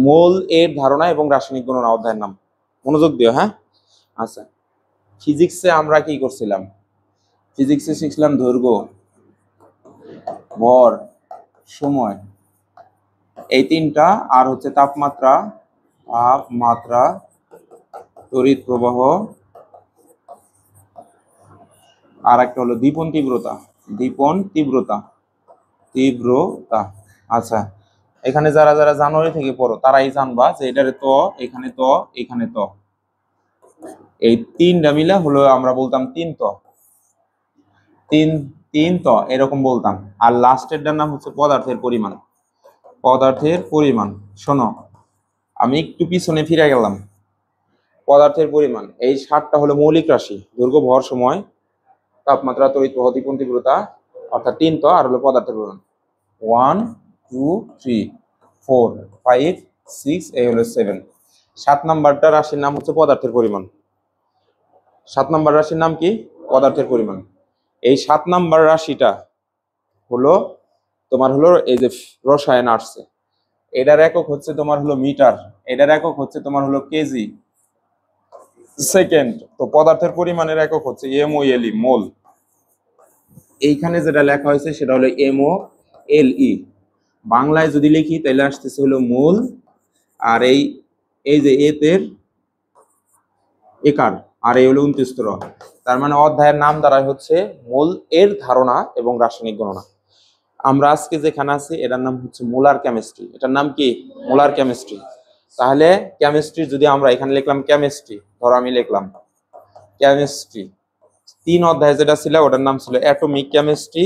মোল এর ধারণা এবং রাসায়নিক গণনা অধ্যায়ের নাম। মনোযোগ দিও, হ্যাঁ। আচ্ছা, ফিজিক্সে আমরা কি করছিলাম? ফিজিক্সে শিখছিলাম দৈর্ঘ্য, ভর, সময়, এই তিনটা, আর হচ্ছে তাপমাত্রা, তড়িৎ প্রবাহ, আর একটা হলো দীপন তীব্রতা। তীব্রতা। আচ্ছা, এখানে যারা যারা জানুয়ারি থেকে পড়ো তারাই জানবা যে এটারে তো, এখানে তো, এখানে তো, এই তিনটা মিলে হলো আমরা বলতাম তিন তো, তিন তো এরকম বলতাম। আর লাস্টেরটার নাম হচ্ছে পদার্থের পরিমাণ। শোনো, আমি একটু পিছনে ফিরে গেলাম। পদার্থের পরিমাণ, এই 7টা হলো মৌলিক রাশি: দৈর্ঘ্য, ভর, সময়, তাপমাত্রা, তড়িৎ প্রবাহ, দীপন তীব্রতা, অর্থাৎ তিন তো, আর হলো পদার্থের পরিমাণ। 1 2 3 4 5 6, এই হলো 7। 7 নাম্বারটা রাশির নাম হচ্ছে পদার্থের পরিমাণ। 7 নাম্বার রাশির নাম কি? পদার্থের পরিমাণ। এই 7 নাম্বার রাশিটা হলো তোমার হলো এই যে রসায়ন আসছে, এটার একক হচ্ছে তোমার হলো মিটার, এটার একক হচ্ছে তোমার হলো কেজি, সেকেন্ড। তো পদার্থের পরিমাণের একক হচ্ছে এমওএলই, মোল। এইখানে যেটা লেখা হয়েছে সেটা হলো এমওএলই। বাংলায় যদি লিখি তাহলে আসতেছে হলো মোল, আর এই যে এতের একার, আর এই হলো 29 র। তার মানে অধ্যায়ের নাম দ্বারা হচ্ছে মোল এর ধারণা এবং রাসায়নিক গণনা। আমরা আজকে যেখানে আছি এটার নাম হচ্ছে মোলার কেমিস্ট্রি। এটার নাম কি? Molar chemistry. তাহলে কেমিস্ট্রি যদি আমরা এখানে লিখলাম কেমিস্ট্রি, ধরো আমি লিখলাম কেমিস্ট্রি, 3 অধ্যায় যেটা ছিল ওটার নাম ছিল অ্যাটমিক কেমিস্ট্রি।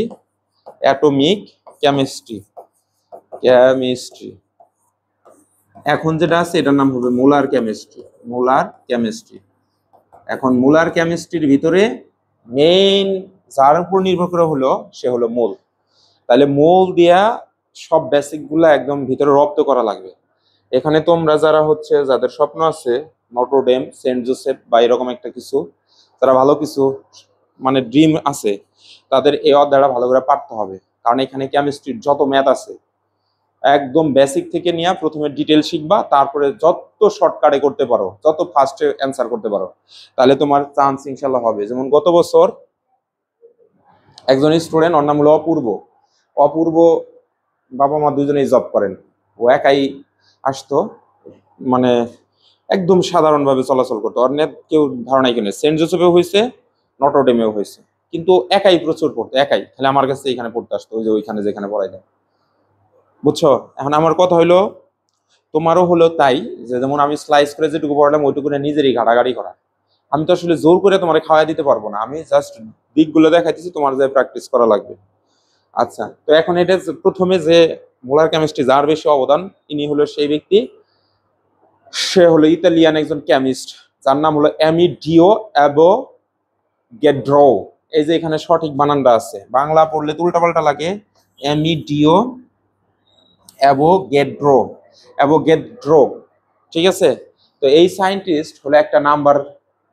এখন যেটা আছে এটার নাম হবে মোলার কেমিস্ট্রি। এখন মোলার কেমিস্ট্রির ভিতরে মেইন যার উপর নির্ভর করে হলো সে হলো মোল। তাহলে মোল দিয়া সব বেসিক গুলা একদম ভিতরে রপ্ত করা লাগবে। এখানে তোমরা যারা হচ্ছে যাদের স্বপ্ন আছে নটরডেম, সেন্ট জোসেফ বা এরকম একটা কিছু, তারা ভালো কিছু মানে ড্রিম আছে, তাদের এই অধ্যায়টা ভালো করে পারতে হবে। কারণ এখানে কেমিস্ট্রির যত ম্যাথ আছে একদম বেসিক থেকে নিয়ে প্রথমে ডিটেল শিখবা, তারপরে যত শর্টকাটে করতে পারো, যত ফাস্টে অ্যান্সার করতে পারো, তাহলে তোমার চান্স ইনশাল্লাহ হবে। যেমন গত বছর একজন স্টুডেন্ট, ওর নাম হলো অপূর্ব বাবা মা দুজনেই জব করেন, ও একাই আসতো, মানে একদম সাধারণভাবে চলাচল করতো, ওর নিয়ে কেউ ধারণাই কেন। সেন্ট জোসেফেও হয়েছে, নটরডেমেও হয়েছে, কিন্তু একাই প্রচুর পড়তো, একাই। তাহলে আমার কাছে এখানে পড়তে আসতো, ওই যে ওইখানে যেখানে পড়াই দেয়, বুঝছো? এখন আমার কথা হইলো তোমারও হলো তাই, যে যেমন আমি স্লাইস করে যেটুকু পড়লাম ওইটুকু নিজেরই ঘাটাঘাটি করা। আমি তো আসলে জোর করে তোমার খাওয়াই দিতে পারবো না, আমি জাস্ট দিকগুলো দেখাইতেছি, তোমার যে প্র্যাকটিস করা লাগবে। আচ্ছা, তো এখন এটা প্রথমে যে মোলার কেমিস্ট্রি যার বেশি অবদান, ইনি হলো সেই ব্যক্তি, সে হলো ইতালিয়ান একজন কেমিস্ট, যার নাম হলো অ্যামিডিও অ্যাভোগাড্রো। এই যে এখানে সঠিক বানানটা আছে, বাংলা পড়লে তো উল্টাপাল্টা লাগে। অ্যামিডিও অ্যাভোগাড্রো, ঠিক আছে? তো এই সায়েন্টিস্ট হলো একটা নাম্বার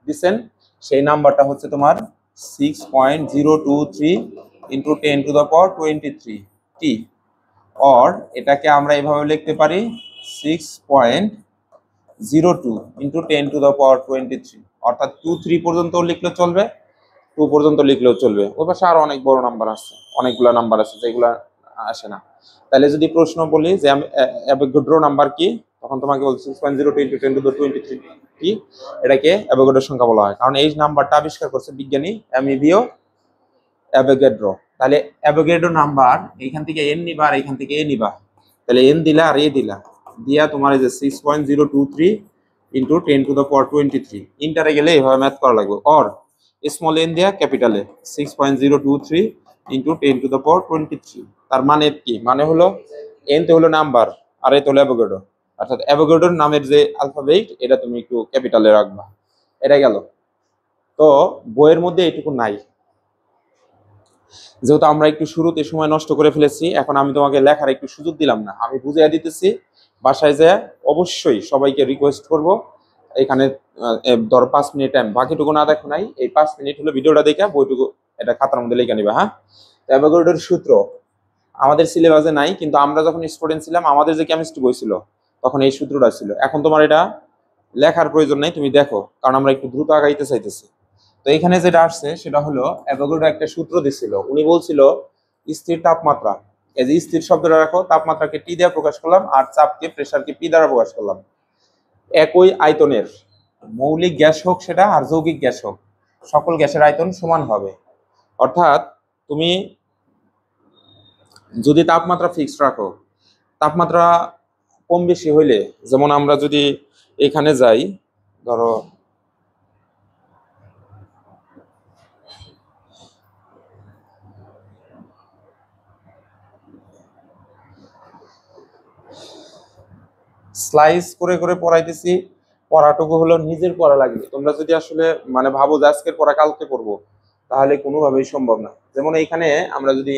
দিচ্ছেন, সেই নাম্বারটা হচ্ছে তোমার 6.023 ইন্টু 10⁻23 টি, অর এটাকে আমরা এভাবে লিখতে পারি 6.02 ইন্টু 10⁻23, অর্থাৎ 2 3 পর্যন্ত লিখলে চলবে, 2 পর্যন্ত লিখলেও চলবে। ওই পাশে আরো অনেক বড় নাম্বার আছে, অনেকগুলো নাম্বার আছে যেগুলো আসে না। তাহলে যদি প্রশ্ন বলি যে অ্যাভোগাড্রো নাম্বার কি, তখন তোমাকে বলছি 6.02 ইন্টু 10⁻23 কি, এটাকে অ্যাভোগাড্রোর সংখ্যা বলা হয়, কারণ এই নাম্বারটা আবিষ্কার করছে বিজ্ঞানী অ্যামিডিও অ্যাভোগাড্রো। তাহলে অ্যাভোগাড্রো নাম্বার এইখান থেকে এন নিবা আর এইখান থেকে এ নিবা, তাহলে এন দিলা আর এ দিলা, দিয়া তোমার এই যে 6.023 ইন্টু 10⁻23 ইন্টারে গেলে এইভাবে ম্যাথ করা লাগবে। অর স্মল এন দিয়া ক্যাপিটালে 6.023 ইন্টু 10⁻23। তার মানে কি? মানে হলো এন তে হলো নাম্বার আর এ তো হলো অ্যাভোগাড্রো, অর্থাৎ অ্যাভোগাড্রোর নামের যে আলফাবেট এটা তুমি একটু ক্যাপিটালে রাখবা। এটা গেল। তো বইয়ের মধ্যে এইটুকু নাই, যেহেতু আমরা একটু শুরুতে সময় নষ্ট করে ফেলেছি, এখন আমি তোমাকে লেখার একটু সুযোগ দিলাম না, আমি বুঝিয়ে দিতেছি। বাসায় যায় অবশ্যই সবাইকে রিকোয়েস্ট করব, এখানে ধর 5 মিনিট টাইম, বাকিটুকু না দেখো নাই, এই 5 মিনিট হলো ভিডিওটা দেখে বইটুকু এটা খাতার মধ্যে লিখে নিবা। হ্যাঁ, অ্যাভোগাড্রোর সূত্র আমাদের সিলেবাসে নাই, কিন্তু আমরা যখন স্টুডেন্ট ছিলাম আমাদের যে কেমিস্ট্রি বই ছিল তখন এই সূত্রটা ছিল। এখন তোমার এটা লেখার প্রয়োজন নেই, তুমি দেখো, কারণ আমরা একটু দ্রুত আগাইতে চাইতেছি। তো এখানে যেটা আসছে সেটা হলো অ্যাভোগাড্রো একটা সূত্র দিছিল। উনি বলছিল স্থির তাপমাত্রা, এই যে স্থির শব্দটা রাখো, তাপমাত্রাকে টি দিয়ে প্রকাশ করলাম আর চাপকে প্রেসারকে পি দ্বারা প্রকাশ করলাম। একই আয়তনের মৌলিক গ্যাস হোক সেটা আর যৌগিক গ্যাস হোক, সকল গ্যাসের আয়তন সমান হবে। অর্থাৎ তুমি যদি তাপমাত্রা ফিক্সড রাখো, তাপমাত্রা কম বেশি হইলে, যেমন আমরা যদি এখানে যাই, ধরো স্লাইস করে করে পড়াইতেছি, পড়াটুকু হলো নিজের পড়া লাগবে। তোমরা যদি আসলে মানে ভাবো যে আজকের পড়া কালকে পড়বো, তাহলে কোনোভাবেই সম্ভব না। যেমন এইখানে আমরা যদি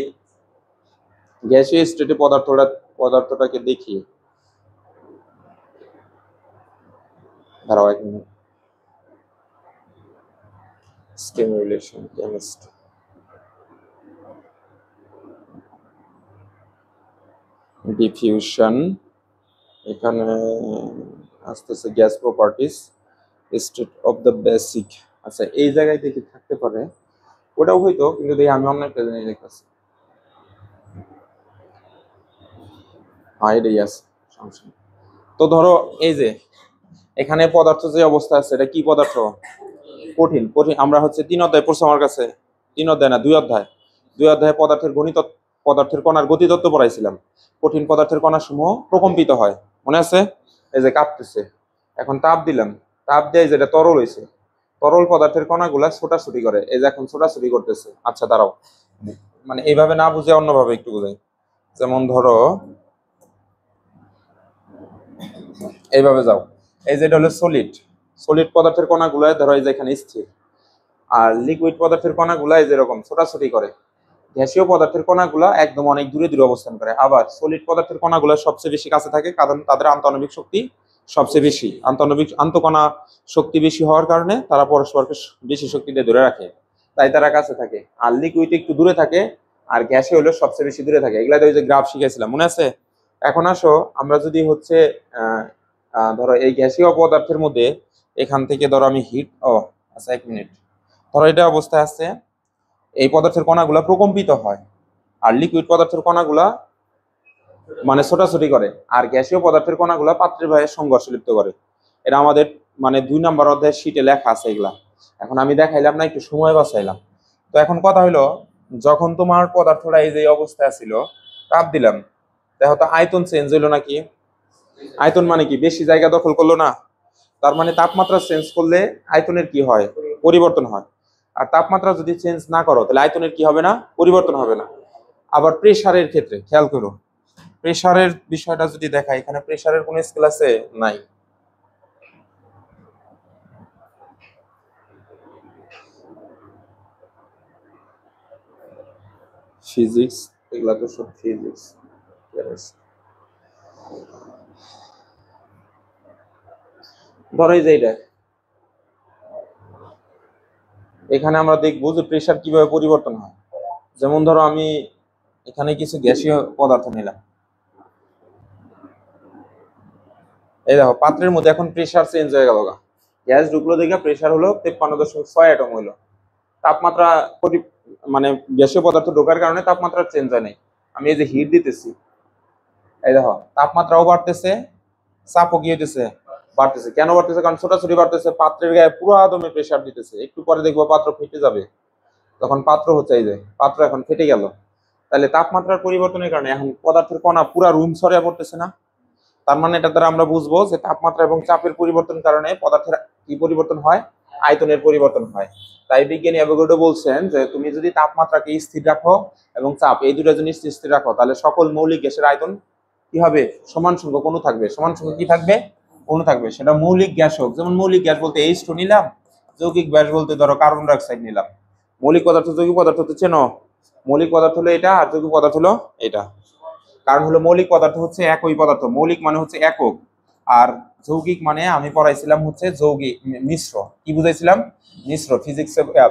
গ্যাসীয় স্টেটে পদার্থটাকে দেখি, দাঁড়াও এক মিনিট, স্টিমুলেশন কেমিস্ট্রি, ডিফিউশন, এখানে আসতেছে gas properties, state of the basic. আচ্ছা, এই জায়গায় দেখি থাকতে পারে, ওটাও হইতো, কিন্তু দেখি আমি অন্য একটা জিনিস দেখতেছি। হ্যাঁ, এটাই আছে, সমস্যা নেই। তো ধরো এই যে এখানে পদার্থ যে অবস্থা আছে, এটা কি পদার্থ? কঠিন। কঠিন আমরা হচ্ছে 3 অধ্যায় পড়ছে আমার কাছে, 3 অধ্যায় না 2 অধ্যায়, 2 অধ্যায়ে পদার্থের কণার গতিতত্ত্ব পড়াইছিলাম। কঠিন পদার্থের কণা সমূহ প্রকম্পিত হয়, মনে আছে? এই যে কাঁপতেছে, এখন তাপ দিলাম, তাপ দিয়ে যেটা তরল হয়েছে, তরল পদার্থের কণাগুলা ছোটাছুটি করে, এই যে এখন ছোটাছুটি করতেছে। আচ্ছা দাঁড়াও, মানে এইভাবে না বুঝে অন্যভাবে একটু বুঝাই। যেমন ধরো এইভাবে যাও, এই যেটা হলো সলিড, সলিড পদার্থের কণাগুলা ধরো এই যে এখানে স্থির, আর লিকুইড পদার্থের কণাগুলা এই যেরকম ছোটাছুটি করে। গ্যাসীয় পদার্থের কণাগুলা একদম অনেক দূরে দূরে অবস্থান করে। আবার সলিড পদার্থের কণাগুলা সবচেয়ে বেশি কাছে থাকে, কারণ তাদের আন্তঃআণবিক শক্তি সবচেয়ে বেশি। আন্তঃকণা শক্তি বেশি হওয়ার কারণে তারা পরস্পরকে বেশি শক্তি দিয়ে ধরে রাখে, তাই তারা কাছে থাকে। আর লিকুইড একটু দূরে থাকে, আর গ্যাসে হলো সবচেয়ে বেশি দূরে থাকে। এগুলা ওই যে গ্রাফ শিখেছিলাম, মনে আছে? এখন আসো আমরা যদি হচ্ছে ধরো এই গ্যাসীয় পদার্থের মধ্যে এখান থেকে ধরো আমি হিট, আচ্ছা এক মিনিট, ধরো এটা অবস্থায় আছে, এই পদার্থের কণাগুলা প্রকম্পিত হয়, আর লিকুইড পদার্থের কণাগুলা মানে ছোটাছুটি করে, আর গ্যাসীয় পদার্থের কণাগুলা পাত্রের ভাইয়ে সংঘর্ষ লিপ্ত করে। এটা আমাদের মানে 2 নম্বর অধ্যায়ের শীটে লেখা আছে এগুলা। এখন আমি দেখাইলাম না, একটু সময় বাঁচাইলাম। তো এখন কথা হলো, যখন তোমার পদার্থটা এই যে অবস্থায় ছিল, তাপ দিলাম, দেখো তো আয়তন চেঞ্জ হইলো নাকি? আয়তন মানে কি? বেশি জায়গা দখল করলো না? তার মানে তাপমাত্রা চেঞ্জ করলে আয়তনের কি হয়? পরিবর্তন হয়। আর তাপমাত্রা যদি চেঞ্জ না করো, তাহলে আয়তনের কি হবে না? পরিবর্তন হবে না। আবার প্রেসারের ক্ষেত্রে খেয়াল করো, প্রেসারের বিষয়টা যদি দেখা, এখানে প্রেসারের কোন স্কেল আছে? নাই। ফিজিক্স, এগুলা তো সব ফিজিক্স। ধরো এই যে এটা, এখানে আমরা দেখবো যে প্রেসার কিভাবে পরিবর্তন হয়। যেমন ধরো আমি এখানে কিছু গ্যাসীয় পদার্থ নিলাম, এই দেখো পাত্রের মধ্যে এখন প্রেসার চেঞ্জ হয়ে গেল, গ্যাস ঢুকলো দেখে প্রেসার হলো 53.6 অ্যাটম হইলো। তাপমাত্রা মানে গ্যাসীয় পদার্থ ঢোকার কারণে তাপমাত্রা চেঞ্জ হয় নাই। আমি এই যে হিট দিতেছি, এই দেখো তাপমাত্রাও বাড়তেছে, চাপও কি হইতেছে? বাড়তেছে। কেন বাড়তেছে? কারণ ছোটাছুটি বাড়তেছে, পাত্রের গায়ে পুরো দমে প্রেসার দিতেছে। একটু পরে দেখবো পাত্র ফেটে যাবে, তখন পাত্র হচ্ছে এই যে পাত্র এখন ফেটে গেল। তাহলে তাপমাত্রার পরিবর্তনের কারণে এখন পদার্থের কণা পুরা রুম ছড়িয়ে পড়তেছে না? তার মানে এটা দ্বারা আমরা বুঝবো যে তাপমাত্রা এবং চাপের পরিবর্তনের কারণে পদার্থের কি পরিবর্তন হয়? আয়তনের পরিবর্তন হয়। তাই বিজ্ঞানী অ্যাভোগাড্রো বলছেন যে তুমি যদি তাপমাত্রাকে স্থির রাখো এবং চাপ এই দুটো জিনিস স্থির রাখো, তাহলে সকল মৌলিক গ্যাসের আয়তন কি হবে? সমান সংখ্যক অণু থাকবে। সমান সংখ্যক কি থাকবে? অণু থাকবে। সেটা মৌলিক গ্যাস হোক, যেমন মৌলিক গ্যাস বলতে H2 নিলাম, যৌগিক গ্যাস বলতে ধরো কার্বন ডাই অক্সাইড নিলাম। মৌলিক পদার্থ যৌগিক পদার্থ তো চেনো, মৌলিক পদার্থ হলো এটা আর যৌগিক পদার্থ হলো এটা। কারণ হলো মৌলিক পদার্থ হচ্ছে একই পদার্থ, মৌলিক মানে হচ্ছে একক, আর যৌগিক মানে আমি পড়াইছিলাম হচ্ছে যৌগিক মিশ্র। কি বুঝাইছিলাম? মিশ্র।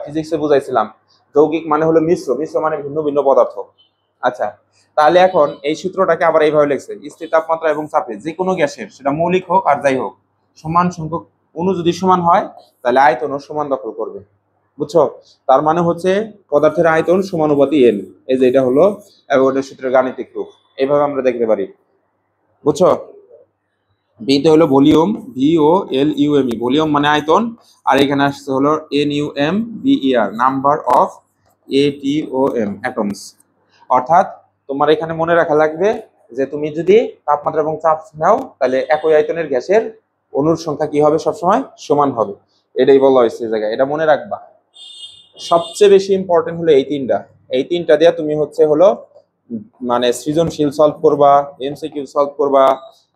ফিজিক্সে বুঝাইছিলাম যৌগিক মানে হলো মিশ্র, মিশ্র মানে ভিন্ন ভিন্ন পদার্থ। আচ্ছা, তাহলে এখন এই সূত্রটাকে আবার এইভাবে লিখছে, স্থির তাপমাত্রা এবং চাপে যে কোনো গ্যাসের, সেটা মৌলিক হোক আর যাই হোক, সমান সংখ্যক অণু যদি সমান হয় তাহলে আয়তনও সমান দখল করবে। বুঝছো? তার মানে হচ্ছে পদার্থের আয়তন সমানুপাতি এন। এই যে এটা হলো অ্যাভোগাড্রোর সূত্রের গাণিতিক রূপ, এইভাবে আমরা দেখতে পারি। বুঝছো? বিতে হলো ভলিউম, VOLUME, ভলিউম মানে আয়তন, আর এখানে আসছে হলো NUMBER, number of ATOM, atoms. অর্থাৎ তোমার এখানে মনে রাখা লাগবে যে তুমি যদি তাপমাত্রা এবং চাপ নাও তাহলে একই আয়তনের গ্যাসের অণুর সংখ্যা কি হবে, সবসময় সমান হবে। এটাই বলা হয়েছে এই জায়গায়, এটা মনে রাখবা। সবচেয়ে বেশি ইম্পর্টেন্ট হলো এই তিনটা দিয়ে তুমি হচ্ছে হলো মানে সৃজনশীল সলভ করবা, MCQ সলভ করবা,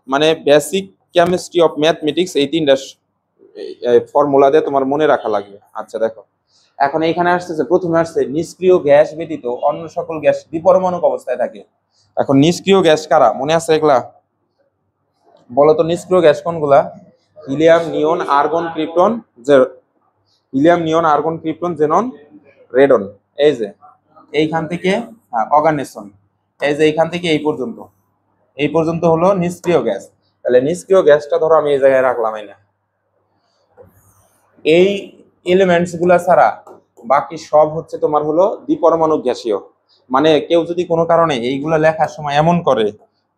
মানে বেসিক কেমিস্ট্রি অফ ম্যাথমেটিক্স, এই তিনটা ফর্মুলা দিয়ে তোমার মনে রাখা লাগবে। আচ্ছা দেখো, এখন এইখানে আসতেছে, প্রথমে আসছে নিষ্ক্রিয় গ্যাস ব্যতীত অন্য সকল গ্যাস দ্বিপরমাণুক অবস্থায় থাকে। এখন নিষ্ক্রিয় গ্যাস কারা, মনে আছে এগুলা? বলতো নিষ্ক্রিয় গ্যাস কোনগুলা? হিলিয়াম, নিয়ন, আর্গন, ক্রিপ্টন, হিলিয়াম, নিয়ন, আর্গন, ক্রিপ্টন, জেনন, রেডন। এই যে এইখান থেকে অর্গানেশন, এই যে এইখান থেকে এই পর্যন্ত হলো নিষ্ক্রিয় গ্যাস। তাহলে নিষ্ক্রিয় গ্যাসটা ধরো আমি এই জায়গায় রাখলাম, না এই এলিমেন্টস গুলা ছাড়া বাকি সব হচ্ছে তোমার হলো দ্বিপরমাণু গ্যাসীয়। মানে কেউ যদি কোনো কারণে এইগুলা লেখার সময় এমন করে,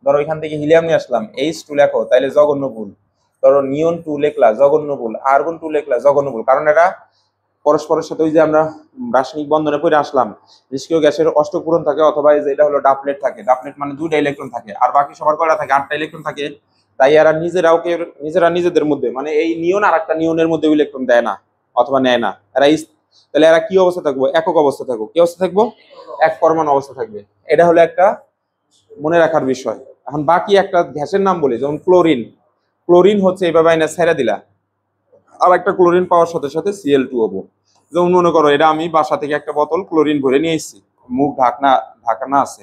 ধরো এখান থেকে হিলিয়াম নিয়ে আসলাম, H2 লেখো, তাইলে জঘন্য ভুল। ধরো নিয়ন 2 লেখলা, জঘন্য ভুল। আর্গন 2 লেখলা, জঘন্য ভুল। কারণ এটা পরস্পরের সাথে ওই যে আমরা রাসায়নিক বন্ধনে পড়ে আসলাম, নিষ্ক্রিয় গ্যাসের অষ্টক পূরণ থাকে, অথবা এই যে এটা হলো ডাবলেট থাকে। ডাবলেট মানে 2টা ইলেকট্রন থাকে, আর বাকি সবার কয়টা থাকে? 8টা ইলেকট্রন থাকে। তাই এরা নিজেরা নিজেদের মধ্যে, মানে এই নিয়ন আর একটা নিয়নের মধ্যে ইলেকট্রন দেয় না অথবা নেয় না। তাহলে এরা কি অবস্থা থাকবো? একক অবস্থা থাকবো। কি অবস্থা থাকবো? এক পরমাণু অবস্থা থাকবে। এটা হলো একটা মনে রাখার বিষয়। এখন বাকি একটা গ্যাসের নাম বলি, যেমন ক্লোরিন। ক্লোরিন হচ্ছে এইভাবে আইনা ছেড়ে দিলা, আর একটা ক্লোরিন পাওয়ার সাথে সাথে Cl2 হবো। যেমন মনে করো এটা আমি বাসা থেকে একটা বোতল ক্লোরিন ভরে নিয়ে এসেছি, মুখ ঢাকনা আছে।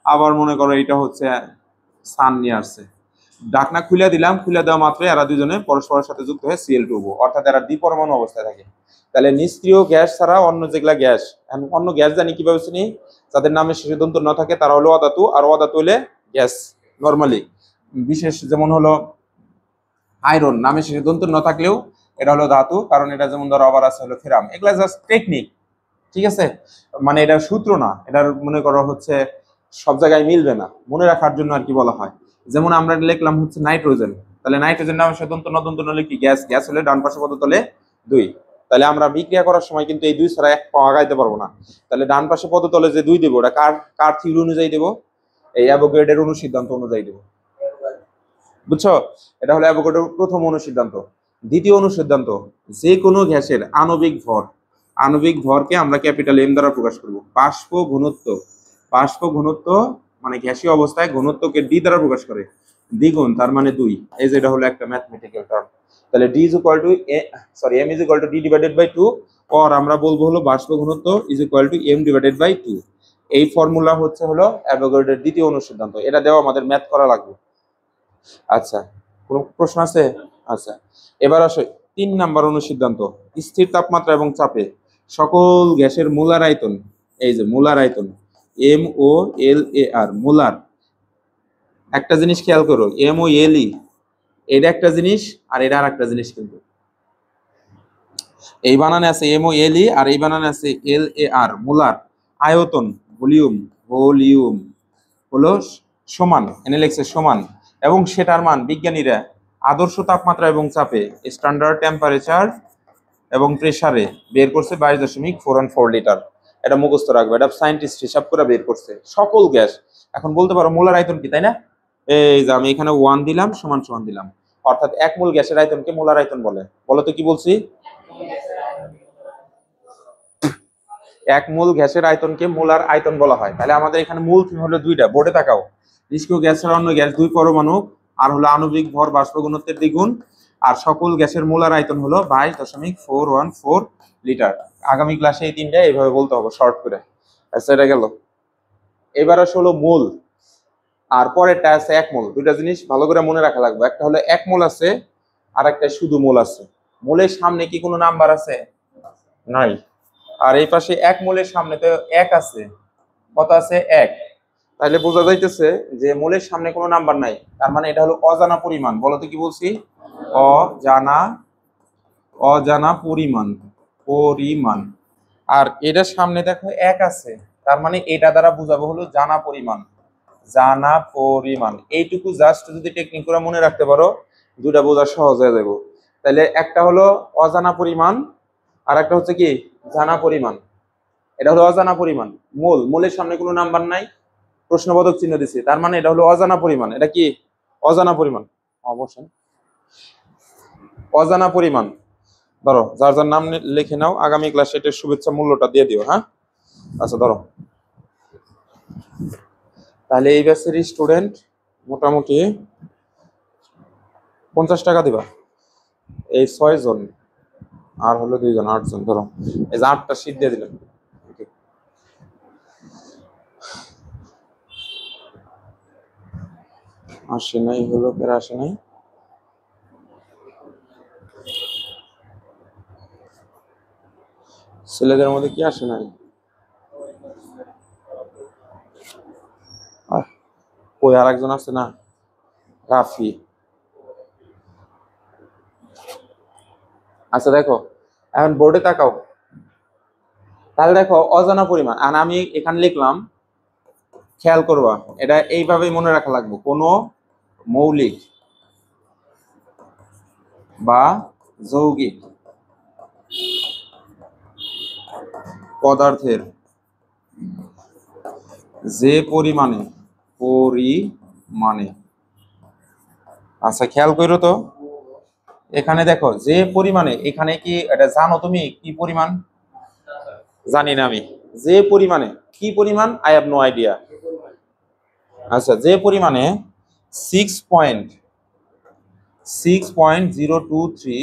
আবার মনে করো এটা হচ্ছে সান নিয়ে আসছে, ঢাকনা খুলে দিলাম, খুলে দেওয়া মাত্র এরা দুজনে পরস্পরের সাথে যুক্ত হয়ে Cl2 হবো, অর্থাৎ এরা দ্বিপরমাণু অবস্থায় থাকে। তাহলে নিষ্ক্রিয় গ্যাস ছাড়া অন্য যেগুলা গ্যাস, অন্য গ্যাস জানি কিভাবে চিনি? যাদের নামে শেষে দন্ত ন থাকে তারা হলো অধাতু, আর অধাতু হলে গ্যাস নর্মালি। বিশেষ যেমন হলো আয়রন, নামে শেষে দন্ত ন থাকলেও এটা হলো ধাতু, কারণ এটা যেমন ধরো আবার আছে হলো ফেরাম। এগুলা জাস্ট টেকনিক, ঠিক আছে? মানে এটা সূত্র না, এটার মনে করো হচ্ছে সব জায়গায় মিলবে না, মনে রাখার জন্য আর কি বলা হয়। যেমন আমরা লিখলাম হচ্ছে নাইট্রোজেন, তাহলে নাইট্রোজেন নামে সে দন্ত নলে কি গ্যাস, গ্যাস হলে ডান পাশে পদতলে 2। তাহলে আমরা বিক্রিয়া করার সময় কিন্তু এই 2 ছাড়া 1 পাওয়া গাইতে পারবো না। তাহলে ডান পাশে পদতলে যে 2 দেবো, ওটা কার কার থিওরি অনুযায়ী দেবো? এই অ্যাভোগাড্রোর অনুসিদ্ধান্ত অনুযায়ী দেবো। বুঝছো? এটা হলো অ্যাভোগাড্রোর প্রথম অনুসিদ্ধান্ত। দ্বিতীয় অনুসিদ্ধান্ত, যে কোনো গ্যাসের আণবিক ভরকে আমরা ক্যাপিটাল এম দ্বারা প্রকাশ করব। বাষ্প ঘনত্ব মানে গ্যাসীয় অবস্থায় ঘনত্বকে ডি দ্বারা প্রকাশ করে, দ্বিগুণ তার মানে 2। এই যে এটা হলো একটা ম্যাথমেটিক্যাল টার্ম। তাহলে D is equal to M is equal to D divided by 2, or আমরা বলবো হলো বাষ্প ঘনত্ব is equal to M divided by 2। এই ফর্মুলা হচ্ছে হলো অ্যাভোগাড্রোর দ্বিতীয় অনুসিদ্ধান্ত। এটা দেওয়া আমাদের ম্যাথ করা লাগবে। আচ্ছা, কোনো প্রশ্ন আছে? আচ্ছা, এবার আসো 3 নাম্বার অনুসিদ্ধান্ত, স্থির তাপমাত্রা এবং চাপে সকল গ্যাসের মোলার আয়তন। এই যে মোলার আয়তন, MOLAR, মোলার। একটা জিনিস খেয়াল করো, MOLE এটা একটা জিনিস আর এটা আর একটা জিনিস, কিন্তু এই বানানে আছে MOLE আর এই বানানে আছে LAR, মোলার। আয়তন, ভলিউম হলো সমান, এনে লিখছে সমান, এবং সেটার মান বিজ্ঞানীরা আদর্শ তাপমাত্রা এবং চাপে, স্ট্যান্ডার্ড টেম্পারেচার এবং প্রেসারে বের করছে 22.414 লিটার। এটা মুখস্থ রাখবে, এটা সায়েন্টিস্ট হিসাব করে বের করছে সকল গ্যাস। এখন বলতে পারো মোলার আয়তন কি, তাই না? এই যে আমি এখানে 1 দিলাম, সমান সমান দিলাম, অর্থাৎ 1 মোল গ্যাসের আয়তনকে মোলার আয়তন বলে। বলো তো কি বলছি? 1 মোল গ্যাসের আয়তনকে মোলার আয়তন বলা হয়। তাহলে আমাদের এখানে মূল হলো 2টা, বোর্ডে তাকাও। নিষ্ক্রিয় গ্যাস ছাড়া অন্য গ্যাস 2 পরমাণু, আর হলো আণবিক ভর বাষ্প ঘনত্বের দ্বিগুণ, আর সকল গ্যাসের মোলার আয়তন হলো 22.414 লিটার। আগামী ক্লাসে এই 3টা এইভাবে বলতে হবে শর্ট করে। আচ্ছা, এটা গেল। এবার আসলে মোল, আর পরেরটা আছে 1 মোল। 2টা জিনিস ভালো করে মনে রাখা লাগবে, একটা হলো 1 মোল আছে, আর একটা শুধু মোল আছে। মোলের সামনে কি কোনো নাম্বার আছে? নাই। আর এই পাশে 1 মোলের সামনে তো 1 আছে। কত আছে? 1। তাইলে বোঝা যাইতেছে যে মোলের সামনে কোনো নাম্বার নাই, তার মানে এটা হলো অজানা পরিমাণ। বলো তো কি বলছি? অজানা, অজানা পরিমাণ, পরিমাণ। আর এটার সামনে দেখো এক আছে, তার মানে এটা দ্বারা বোঝাবো হলো জানা পরিমাণ, জানা পরিমাণ। এইটুকু জাস্ট যদি টেকনিক করে মনে রাখতে পারো, দুটা বোঝা সহজ হয়ে যাবে। তাহলে একটা হলো অজানা পরিমাণ, আর একটা হচ্ছে কি জানা পরিমাণ। এটা হলো অজানা পরিমাণ। মোল, মোলের সামনে কোনো নাম্বার নাই, প্রশ্নবোধক চিহ্ন দিছি, তার মানে এটা হলো অজানা পরিমাণ। এটা কি অজানা পরিমাণ? অবশ্যই অজানা পরিমাণ। ধরো যার যার নাম লিখে নাও, আগামী ক্লাসে এটার শুভেচ্ছা মূল্যটা দিয়ে দিও। হ্যাঁ, আচ্ছা ধরো। তাহলে এই ব্যাচের স্টুডেন্ট মোটামুটি 50 টাকা দিবা, এই 6 জন, আর হলো 2 জন, 8 জন। ধরো এই যে 8টা শীট দিয়ে দিলাম। আসে নাই, হলো কেরা আসে নাই? ছেলেদের মধ্যে কি আসে নাই? কই আর একজন আছে না, রাফি। আচ্ছা দেখো, এখন বোর্ডে তাকাও। তাহলে দেখো অজানা পরিমাণ, আর আমি এখানে লিখলাম, খেয়াল করবা এটা এইভাবেই মনে রাখা লাগবে। কোনো মৌলিক বা যৌগিক পদার্থের যে পরিমাণে, পরিমাণে, আচ্ছা খেয়াল করো তো, এখানে দেখো যে পরিমাণে, এখানে কি এটা জানো তুমি কি পরিমাণ? জানি না আমি। যে পরিমাণে, কি পরিমাণ? I have no idea. আচ্ছা, যে পরিমাণে 6.023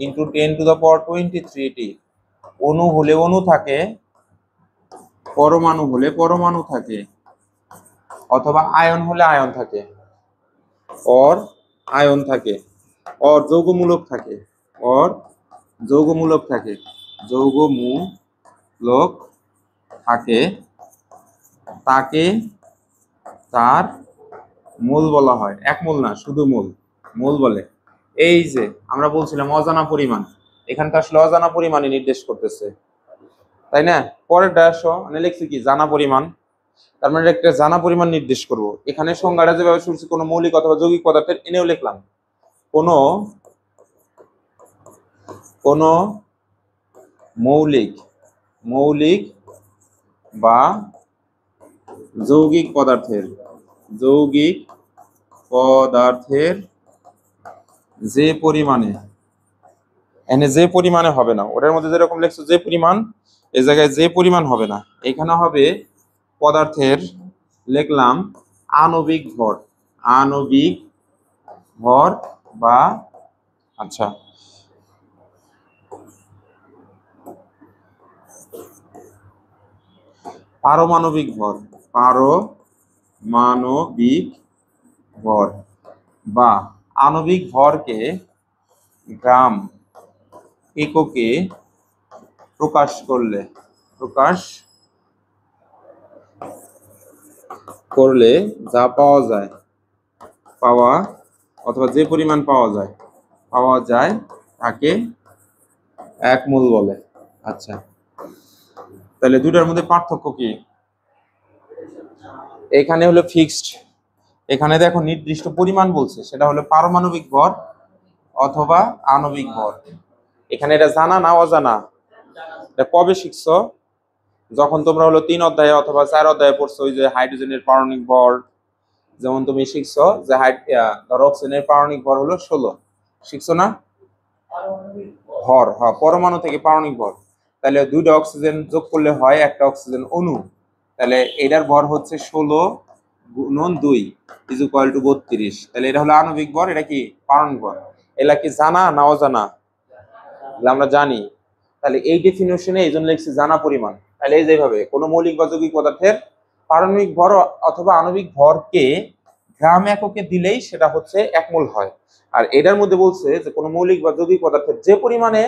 ইন্টু 10⁻23 অণু হলে অণু থাকে, পরমাণু হলে পরমাণু থাকে, অথবা আয়ন হলে আয়ন থাকে, অর আয়ন থাকে, অর যৌগমূলক থাকে, অর যৌগমূলক থাকে, যৌগমূলক থাকে, তাকে তার মোল বলা হয়। এক মোল না, শুধু মোল, মোল বলে। এই যে আমরা বলছিলাম অজানা পরিমাণ, এখানে তো আসলে অজানা পরিমাণই নির্দেশ করতেছে, তাই না? পরেরটা আসো, মানে লিখছি কি জানা পরিমাণ, তার মানে একটা জানা পরিমাণ নির্দেশ করব। এখানে সংজ্ঞাটা যেভাবে শুনছি, কোনো মৌলিক অথবা যৌগিক পদার্থের, এনেও লিখলাম কোনো কোনো মৌলিক, মৌলিক বা যৌগিক পদার্থের, যৌগিক পদার্থের যে পরিমাণে, এনে যে পরিমাণে হবে না, ওটার মধ্যে যেরকম লিখছো যে পরিমাণ, এই জায়গায় যে পরিমাণ হবে না, এখানে হবে পদার্থের, লিখলাম আণবিক ভর, আণবিক ভর বা, আচ্ছা পারমাণবিক ভর, পারমাণবিক ভর বা আণবিক ভরকে গ্রাম এককে প্রকাশ করলে, প্রকাশ করলে যা পাওয়া যায়, পাওয়া অথবা যে পরিমাণ পাওয়া যায় তাকে এক মোল বলে। আচ্ছা, তাহলে দুটার মধ্যে পার্থক্য কি? এখানে হলো ফিক্সড, এখানে দেখো নির্দিষ্ট পরিমাণ বলছে, সেটা হলো পারমাণবিক ভর অথবা আণবিক ভর। এখানে এটা জানা না অজানা? এটা কবে শিখছো? যখন তোমরা হলো 3 অধ্যায়ে অথবা 4 অধ্যায়ে পড়ছো, ওই যে হাইড্রোজেনের পারমাণবিক ভর, যেমন তুমি শিখছো যে ধরো অক্সিজেনের পারমাণবিক ভর হলো 16, শিখছো না? ভর, হ্যাঁ, পরমাণু থেকে পারমাণবিক ভর। তাহলে 2টা অক্সিজেন যোগ করলে হয় একটা অক্সিজেন অণু, তাহলে এটার ভর হচ্ছে 16 গুণন 2 ইজ ইকুয়াল টু 32। তাহলে এটা হলো আণবিক ভর, এটা কি পারমাণবিক ভর। এলা কি জানা না অজানা? আমরা জানি। তাহলে এই ডেফিনিশনে এই জন্য লিখছি জানা পরিমাণ। তাহলে এই যেভাবে কোনো মৌলিক বা যৌগিক পদার্থের পারমাণবিক ভর অথবা আণবিক ভরকে গ্রাম এককে দিলেই সেটা হচ্ছে এক মোল হয়। আর এটার মধ্যে বলছে যে কোনো মৌলিক বা যৌগিক পদার্থের যে পরিমাণে,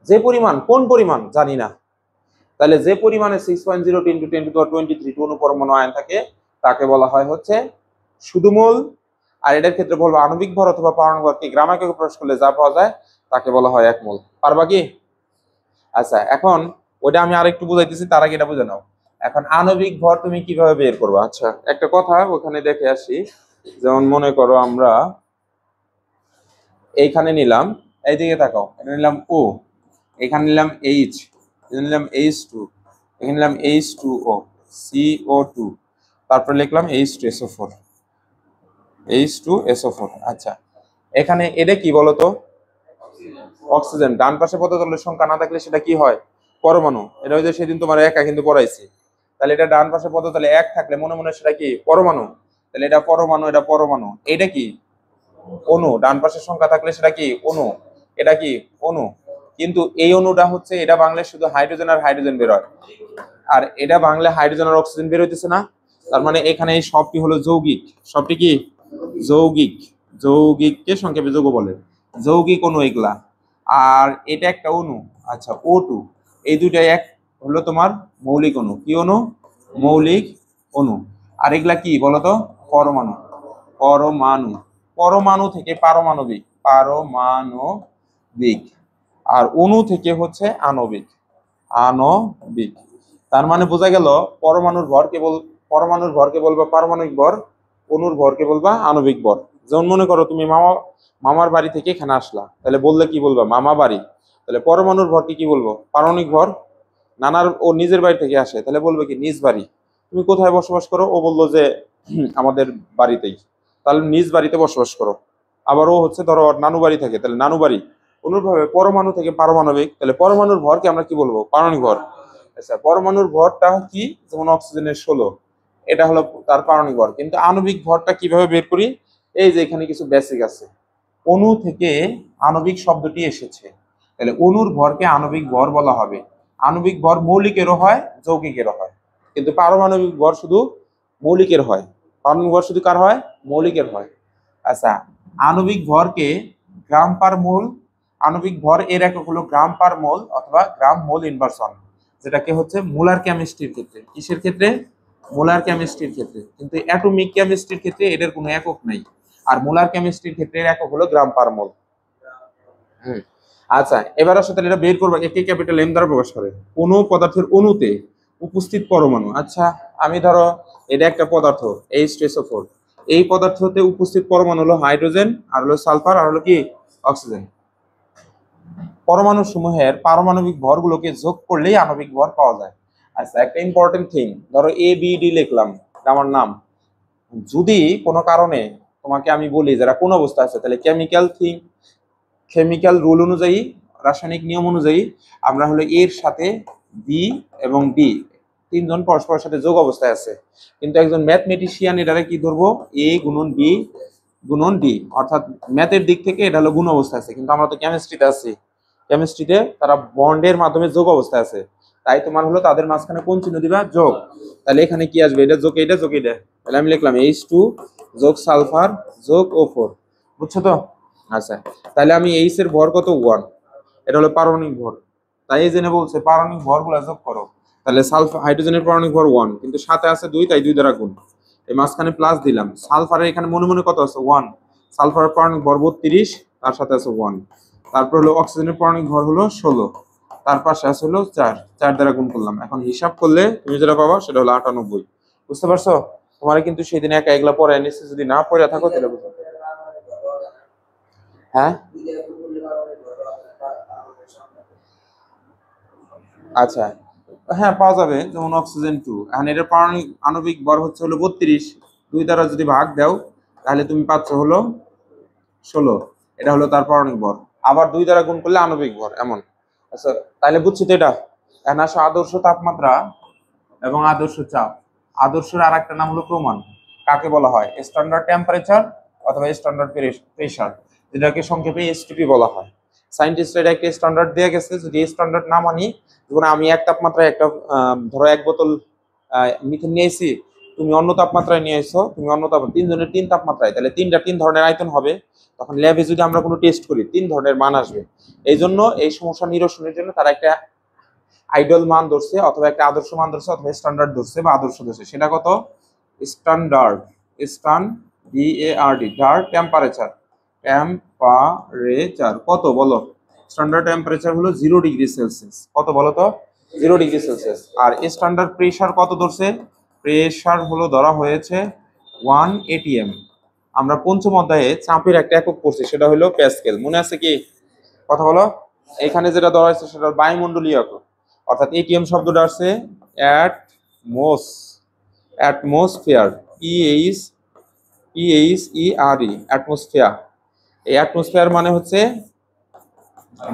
যে পরিমাণ, কোন পরিমাণ জানি না, তাহলে যে পরিমাণে 6.0 × 10⁻23 অনুপরমাণু আয়ন থাকে, তাকে বলা হয় হচ্ছে শুধু মোল। আর এটার ক্ষেত্রে বলবো আণবিক ভর অথবা পারমাণবিক ভর কি গ্রাম এককে প্রকাশ করলে যা পাওয়া যায় তাকে বলা হয় এক মোল। পারবা কি? আচ্ছা, এখন ওইটা আমি আরেকটু বুঝাইতেছি, তার আগে এটা বুঝে নাও। এখন আণবিক ভর তুমি কিভাবে বের করবে? আচ্ছা, একটা কথা ওখানে দেখে আসি। যেমন মনে করো আমরা এইখানে নিলাম, এইদিকে তাকাও, এটা নিলাম ও, এখানে নিলাম এইচ, নিলাম H2, এখানে নিলাম H2O, CO2, তারপর লিখলাম H2SO4, H2SO4। আচ্ছা, এখানে এটা কি বলতো? অক্সিজেন। ডান পাশে পদার্থের সংখ্যা না থাকলে সেটা কি হয়? পরমাণু। এটা ওই যে সেদিন তোমার একা কিন্তু পড়াইছি। তাহলে এটা ডান পাশে পদার্থে এক থাকলে মনে মনে সেটা কি? পরমাণু। তাহলে এটা পরমাণু, এটা পরমাণু। এটা কি? অণু। ডান পাশের সংখ্যা থাকলে সেটা কি? অণু। এটা কি? অণু। কিন্তু এই অণুটা হচ্ছে, এটা বাংলায় শুধু হাইড্রোজেন আর হাইড্রোজেন বের হয়, আর এটা বাংলায় হাইড্রোজেন আর অক্সিজেন বের হইতেছে না। তার মানে এখানে এই সবটি হলো যৌগিক। সবটি কি? যৌগিক। যৌগিককে সংক্ষেপে যৌগ বলে। যৌগিক অণু এগুলা। আর এটা একটা অণু। আচ্ছা, O2। এই দুইটাই এক হলো তোমার মৌলিক অণু। কি অণু? মৌলিক অণু। আর এগুলা কি বলতো? পরমাণু। পরমাণু। পরমাণু থেকে পারমাণবিক, পারমাণবিক। আর অণু থেকে হচ্ছে আণবিক, আণবিক। তার মানে বোঝা গেল পরমাণুর ভরকে বলবা পারমাণবিক ভর, অণুর ভরকে বলবা আণবিক ভর। যেমন মনে করো তুমি মামার বাড়ি থেকে এখানে আসলা, তাহলে বললে কি বলবা? মামা বাড়ি। তাহলে পরমাণুর ভরকে কি বলবো? পারমাণবিক ভর। নানার ও নিজের বাড়ি থেকে আসে, তাহলে বলবে কি? নিজ বাড়ি। তুমি কোথায় বসবাস করো? ও বললো যে আমাদের বাড়িতেই। তাহলে নিজ বাড়িতে বসবাস করো। আবার ও হচ্ছে ধরো নানু বাড়ি থাকে, তাহলে নানু বাড়ি। অনুরূপভাবে পরমাণু থেকে পারমাণবিক, তাহলে পরমাণুর ভরকে আমরা কি বলবো? পারমাণবিক ভর। আচ্ছা, পরমাণুর ভরটা কি? যেমন অক্সিজেনের 16, এটা হলো তার পারমাণবিক ভর। কিন্তু আণবিক ভরটা কিভাবে বের করি? এই যে এখানে কিছু বেসিক আছে। অণু থেকে আণবিক শব্দটি এসেছে, তাহলে অণুর ভরকে আণবিক ভর বলা হবে। আণবিক ভর মৌলিকেরও হয়, যৌগিকেরও হয়, কিন্তু পারমাণবিক ভর শুধু মৌলিকের হয়। পারমাণবিক ভর শুধু কার হয়? মৌলিকের হয়। আচ্ছা, আণবিক ভরকে গ্রাম পার মোল, আণবিক ভর এর একক হলো গ্রাম পার মোল অথবা গ্রাম মোল ইনভার্সন, যেটাকে হচ্ছে মোলার কেমিস্ট্রির ক্ষেত্রে। কিসের ক্ষেত্রে? মোলার কেমিস্ট্রির ক্ষেত্রে। কিন্তু অ্যাটমিক কেমিস্ট্রির ক্ষেত্রে এদের কোনো একক নাই। আর মোলার কেমিস্ট্রির ক্ষেত্রে এর একক হলো গ্রাম পার মোল। আচ্ছা, এবার আসলে তাহলে এটা বের করবো কে ক্যাপিটাল এম দ্বারা প্রকাশ করে কোন পদার্থের অণুতে উপস্থিত পরমাণু। আচ্ছা, আমি ধরো এটা একটা পদার্থ H2SO4, এই পদার্থতে উপস্থিত পরমাণু হলো হাইড্রোজেন, আর হলো সালফার, আর হলো কি? অক্সিজেন। পরমাণু সমূহের পারমাণবিক ভরগুলোকে যোগ করলেই আণবিক ভর পাওয়া যায়। আচ্ছা, একটা ইম্পর্টেন্ট থিং, ধরো ABD লিখলাম, আমার নাম। যদি কোনো কারণে তোমাকে আমি বলি যারা কোন অবস্থা আছে, তাহলে কেমিক্যাল রুল অনুযায়ী, রাসায়নিক নিয়ম অনুযায়ী আমরা হলো এর সাথে বি এবং ডি তিনজন পরস্পরের সাথে যোগ অবস্থায় আছে। কিন্তু একজন ম্যাথমেটিশিয়ান এটারে কি ধরবো? এ গুণন বি গুণন ডি, অর্থাৎ ম্যাথের দিক থেকে এটা হলো গুণ অবস্থায় আছে। কিন্তু আমরা তো কেমিস্ট্রিতে আছি, কেমিস্ট্রিতে তারা বন্ডের মাধ্যমে যোগ অবস্থায় আছে। তাই তোমার হলো তাদের মাঝখানে কোন চিহ্ন দিবা? যোগ। তাহলে এখানে কি আসবে? এটা যোগ, এটা যোগ, এটা। তাহলে আমি লিখলাম H2 যোগ সালফার যোগ O4। বুঝছো তো? আচ্ছা, তাহলে আমি এইচ এর ভর কত? 1। এটা হলো পারমাণবিক ভর। তাই এই জন্য বলছে পারমাণবিক ভরগুলো যোগ করো। তাহলে সালফার, হাইড্রোজেনের পারমাণবিক ভর 1, কিন্তু সাথে আছে 2, তাই 2 দ্বারা গুণ। এই মাঝখানে প্লাস দিলাম। সালফারের এখানে মনে মনে কত আছে? 1। সালফারের পারমাণবিক ভর 32, তার সাথে আছে 1। তারপর হলো অক্সিজেনের পারমাণবিক ভর হলো 16, তার পাশে আছে হলো 4, 4 দ্বারা গুণ করলাম। এখন হিসাব করলে তুমি যেটা পাবা সেটা হলো 98। বুঝতে পারছো? তোমার কিন্তু সেদিন একা এগুলা পড়ে নিচ্ছে, যদি না পড়ে থাকো তাহলে বুঝো। হ্যাঁ, আচ্ছা, হ্যাঁ পাওয়া যাবে। যেমন অক্সিজেন 2, এখন এটার পারমাণবিক আণবিক ভর হচ্ছে হলো 32, 2 দ্বারা যদি ভাগ দাও তাহলে তুমি পাচ্ছ হলো 16। এটা হলো তার পারমাণবিক ভর। আবার 2 দ্বারা গুণ করলে আণবিক ভর, এমন। আচ্ছা, তাহলে বুঝছি তো এটা। এখন আসো আদর্শ তাপমাত্রা এবং আদর্শ চাপ। আদর্শের আর একটা নাম হলো প্রমাণ। কাকে বলা হয়? স্ট্যান্ডার্ড টেম্পারেচার অথবা স্ট্যান্ডার্ড প্রেসার, যেটাকে সংক্ষেপে STP বলা হয়। সায়েন্টিস্টরা একটা স্ট্যান্ডার্ড দিয়ে গেছে, যদি স্ট্যান্ডার্ড না মানি, যেমন আমি এক তাপমাত্রায় একটা ধরো 1 বোতল মিথেন নিয়ে এসেছি, তুমি অন্য তাপমাত্রায় নিয়ে এসো, তুমি অন্য তিনজনের 3 তাপমাত্রায়, তাহলে 3 ধরনের আয়তন হবে। তখন ল্যাবে যদি আমরা কোনো টেস্ট করি 3 ধরনের মান আসবে। এই জন্য এই সমস্যা নিরসনের জন্য তারা একটা আইডল মান ধরছে, অথবা একটা আদর্শ মান ধরছে, অথবা স্ট্যান্ডার্ড ধরছে বা আদর্শ ধরছে। সেটা কত? স্ট্যান্ডার্ড, ডার্ট টেম্পারেচার কত বলো? স্ট্যান্ডার্ড টেম্পারেচার হলো 0°C। কত বলো তো? 0°C। আর স্ট্যান্ডার্ড প্রেসার কত ধরছে? প্রেসার হলো ধরা হয়েছে 1 atm। আমরা পঞ্চম অধ্যায়ে চাপের একটা একক পড়ছি, সেটা হলো প্যাসকেল। মনে আছে কি? কথা বলো। এখানে যেটা ধরা হয়েছে সেটা বায়ুমণ্ডলীয় একক, অর্থাৎ এটিএম শব্দটা আসছে অ্যাটমসফিয়ার, অ্যাটমসফিয়ার। এই অ্যাটমসফিয়ার মানে হচ্ছে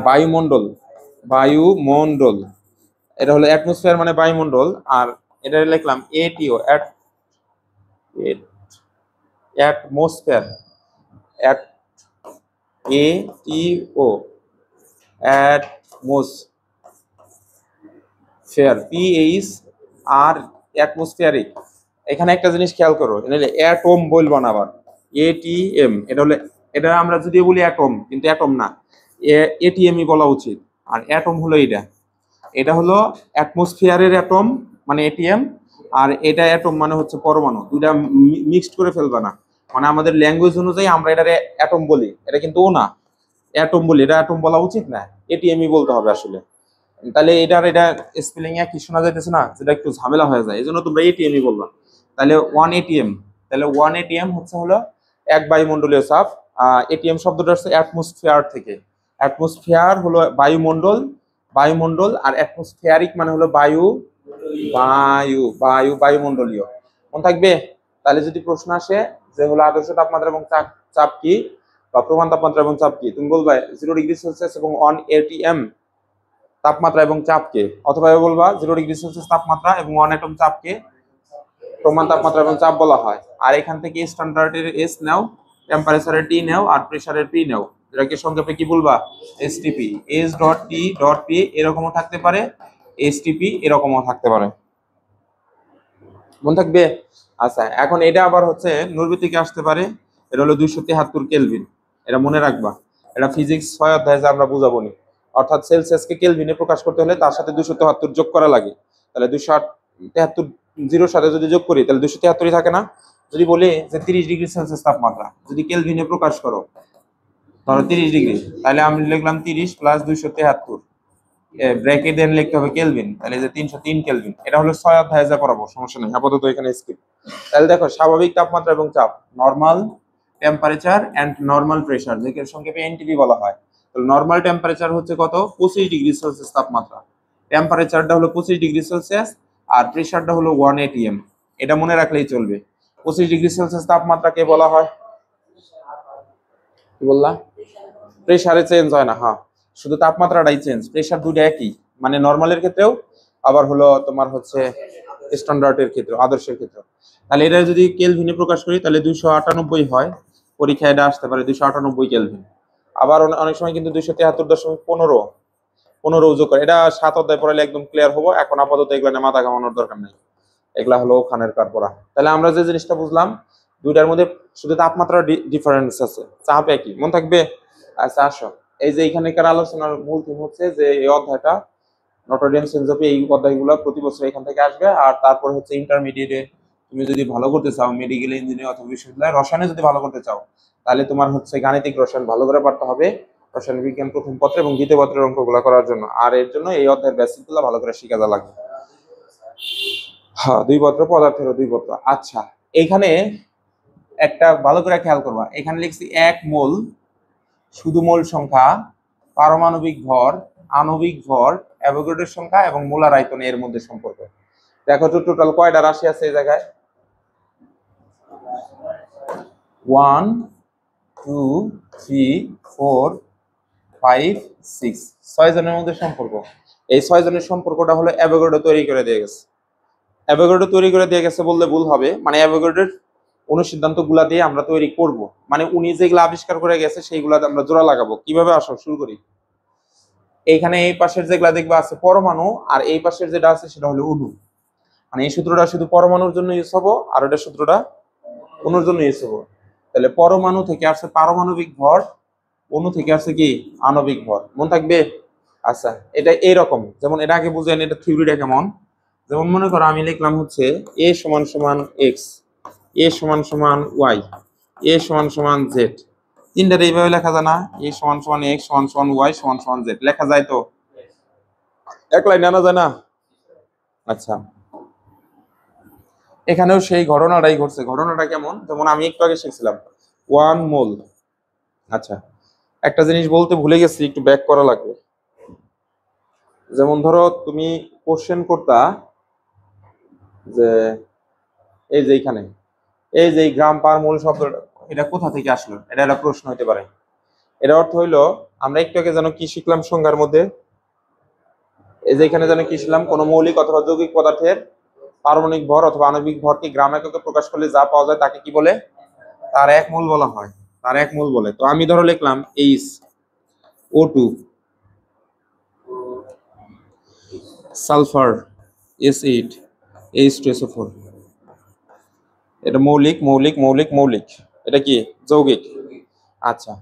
বায়ুমণ্ডল। এটা হলো অ্যাটমসফিয়ার মানে বায়ুমণ্ডল। আর এটা লিখলাম এটিও, অ্যাটমসফিয়ার, এটিও, অ্যাটমসফিয়ার, আর অ্যাটমসফিয়ারিক। এখানে একটা জিনিস খেয়াল করো, অ্যাটম বলবো না আবার, এটিএম। এটা আমরা যদি বলি অ্যাটম, কিন্তু অ্যাটম না, এটিএমই বলা উচিত। আর অ্যাটম হলো এটা হলো অ্যাটমসফিয়ারের অ্যাটম মানে এটিএম, আর এটা অ্যাটম মানে হচ্ছে পরমাণু। দুইটা মিক্সড করে ফেলবা না, মানে আমাদের ল্যাঙ্গুয়েজ অনুযায়ী আমরা এটা অ্যাটম বলি, এটা কিন্তু ও না, অ্যাটম বলি, এটা অ্যাটম বলা উচিত না, এটিএমই বলতে হবে আসলে। তাহলে এটা স্পেলিং এ কি শোনা যাইতেছে না, যেটা একটু ঝামেলা হয়ে যায়, এই জন্য তোমরা এটিএমই বলবা। তাহলে 1 atm, তাহলে 1 atm হলো এক বায়ুমণ্ডলীয় চাপ। এটিএম শব্দটা হচ্ছে অ্যাটমসফিয়ার থেকে। অ্যাটমসফিয়ার হলো বায়ুমণ্ডল, আর অ্যাটমসফিয়ারিক মানে হলো বায়ুমণ্ডলীয়। মনে থাকবে? তাহলে যদি প্রশ্ন আসে যে হলো আদর্শ তাপমাত্রা এবং চাপ কি, বা প্রমাণ তাপমাত্রা এবং চাপ কি, তুমি বলবা 0°C এবং 1 atm তাপমাত্রা এবং চাপকে, অথবা বলবা 0°C তাপমাত্রা এবং 1 atm চাপকে প্রমাণ তাপমাত্রা এবং চাপ বলা হয়। আর এখান থেকে স্ট্যান্ডার্ডের এস নাও, টেম্পারেচারের টি নাও, আর প্রেসারের পি নাও, যেটাকে সংক্ষেপে কি বলবা? STP. S dot T dot P এরকমও থাকতে পারে, এসটিপি এরকমও থাকতে পারে। মনে থাকবে? আচ্ছা, এখন এটা আবার হচ্ছে নূরবী থেকে আসতে পারে। এটা হলো 273 কেলভিন, এটা মনে রাখবা। এটা ফিজিক্স 6 অধ্যায়ে আমরা বুঝাবো নি। অর্থাৎ সেলসিয়াসকে কেলভিনে প্রকাশ করতে হলে তার সাথে 273 যোগ করা লাগে। তাহলে 273 জিরোর সাথে যদি যোগ করি তাহলে 273ই থাকে না। যদি বলি যে 30°C তাপমাত্রা যদি কেলভিনে প্রকাশ করো, ধরো 30°, তাহলে আমি লিখলাম 30 প্লাস 273, ব্র্যাকেট দেন লিখতে হবে কেলভিন, তাহলে যে 303 কেলভিন। এটা হলো 6 অধ্যায়ে যা পড়াবো, সমস্যা নেই, আপাতত এখানে স্কিপ। তাহলে দেখো, স্বাভাবিক তাপমাত্রা এবং চাপ, normal temperature and normal pressure, যেকে সংক্ষেপে এনটিপি বলা হয়। তাহলে নরমাল টেম্পারেচার হচ্ছে কত? 25°C তাপমাত্রা। টেম্পারেচারটা হলো 25°C, আর প্রেসারটা হলো 1 atm। এটা মনে রাখলেই চলবে। 25°C তাপমাত্রাকে বলা হয়, কি বললা? প্রেসারে চেঞ্জ হয় না, হ্যাঁ, শুধু তাপমাত্রাটাই চেঞ্জ, প্রেসার দুইটা একই, মানে নরমালের ক্ষেত্রেও আবার হলো তোমার হচ্ছে স্ট্যান্ডার্ডের ক্ষেত্রে, আদর্শের ক্ষেত্রে। তাহলে এটা যদি কেলভিনে প্রকাশ করি তাহলে 298 হয়, পরীক্ষায় এটা আসতে পারে 298 কেলভিন। আবার অনেক সময় কিন্তু 273.15 যোগ করে, এটা 7 অধ্যায় পড়ালে একদম ক্লিয়ার হবো। এখন আপাতত এগুলো নিয়ে মাথা ঘামানোর দরকার নেই, এগুলা হলো ওখানের কার পড়া। তাহলে আমরা যে জিনিসটা বুঝলাম, দুইটার মধ্যে শুধু তাপমাত্রা ডিফারেন্স আছে, চাপ একই। মনে থাকবে? আচ্ছা আসো, এই যে এখানকার আলোচনার মূল থিম হচ্ছে যে এই অধ্যায়টা নটরডেম সেন্ট জেভিয়ার, এই অধ্যায়গুলো প্রতি বছর এখান থেকে আসবে। আর তারপর হচ্ছে ইন্টারমিডিয়েটে তুমি যদি ভালো করতে চাও, মেডিকেল ইঞ্জিনিয়ারিং অথবা বিশ্ববিদ্যালয় রসায়নে যদি ভালো করতে চাও, তাহলে তোমার হচ্ছে গাণিতিক রসায়ন ভালো করে পড়তে হবে, রসায়ন বিজ্ঞান প্রথম পত্র এবং দ্বিতীয় পত্রের অঙ্কগুলো করার জন্য। আর এর জন্য এই অধ্যায়ের বেসিকগুলো ভালো করে শিখা যা লাগবে। হ্যাঁ, 2 পত্র, পদার্থের 2 পত্র। আচ্ছা, এখানে একটা ভালো করে খেয়াল করবা, এখানে লিখছি 1 মোল, শুধু মোল সংখ্যা, পারমাণবিক ভর, আণবিক ভর, অ্যাভোগাড্রোর সংখ্যা এবং মোলার আয়তন এর মধ্যে সম্পর্ক। দেখো তো টোটাল কয়টা রাশি আছে এই জায়গায়? 1 2 3 4 5 6, 6 জনের মধ্যে সম্পর্ক। এই 6 জনের সম্পর্কটা হলো অ্যাভোগাড্রো তৈরি করে দিয়ে গেছে। অ্যাভোগাড্রো তৈরি করে দিয়ে গেছে বললে ভুল হবে, মানে অ্যাভোগাড্রোর অনুসিদ্ধান্ত গুলা দিয়ে আমরা তৈরি করব, মানে উনি যেগুলো আবিষ্কার করে গেছে সেইগুলাতে আমরা জোড়া লাগাবো। কিভাবে? আসো শুরু করি। এইখানে এই পাশের যেগুলা দেখবা আছে পরমাণু, আর এই পাশের যেটা আছে সেটা হলো অণু। মানে এই সূত্রটা শুধু পরমাণুর জন্য ইউজ হবো, আর ওটা সূত্রটা অণুর জন্য ইউজ হবো। তাহলে পরমাণু থেকে আসছে পারমাণবিক ভর, অণু থেকে আসছে কি? আণবিক ভর। মনে থাকবে? আচ্ছা, এটা এইরকম, যেমন এটা আগে বুঝেন, এটা থিওরিটা কেমন। যেমন মনে করো আমি লিখলাম হচ্ছে a সমান সমান x, এ সমান সমান ওয়াই, এ সমান সমান জেড, তিনটার এইভাবে লেখা যায় না? এ সমান সমান এক্স সমান সমান ওয়াই সমান সমান জেড লেখা যায় তো? এক লাইনে আনা যায় না? আচ্ছা, এখানেও সেই ঘটনাটাই ঘটছে। ঘটনাটা কেমন? যেমন আমি একটু আগে শিখছিলাম 1 মোল। আচ্ছা, একটা জিনিস বলতে ভুলে গেছি, একটু ব্যাক করা লাগবে। যেমন ধরো তুমি কোশ্চেন করতা যে এই যে এইখানে এই যে গ্রাম পার মোল শব্দটা এটা কোথা থেকে আসলো, এটা একটা প্রশ্ন হতে পারে। এর অর্থ হইলো আমরা একটু আগে যেন কি শিখলাম সংজ্ঞার মধ্যে, এই যে এখানে যেন কি শিখলাম, কোন মৌলিক অথবা যৌগিক পদার্থের পারমাণবিক ভর অথবা আণবিক ভরকে গ্রাম এককে প্রকাশ করলে যা পাওয়া যায় তাকে কি বলে? তার এক মোল বলা হয়। তার এক মোল বলে। তো আমি ধরো লিখলাম HO2, সালফার S8, H2SO4, এটা মৌলিক মৌলিক মৌলিক মৌলিক, এটা কি যৌগিক? আচ্ছা,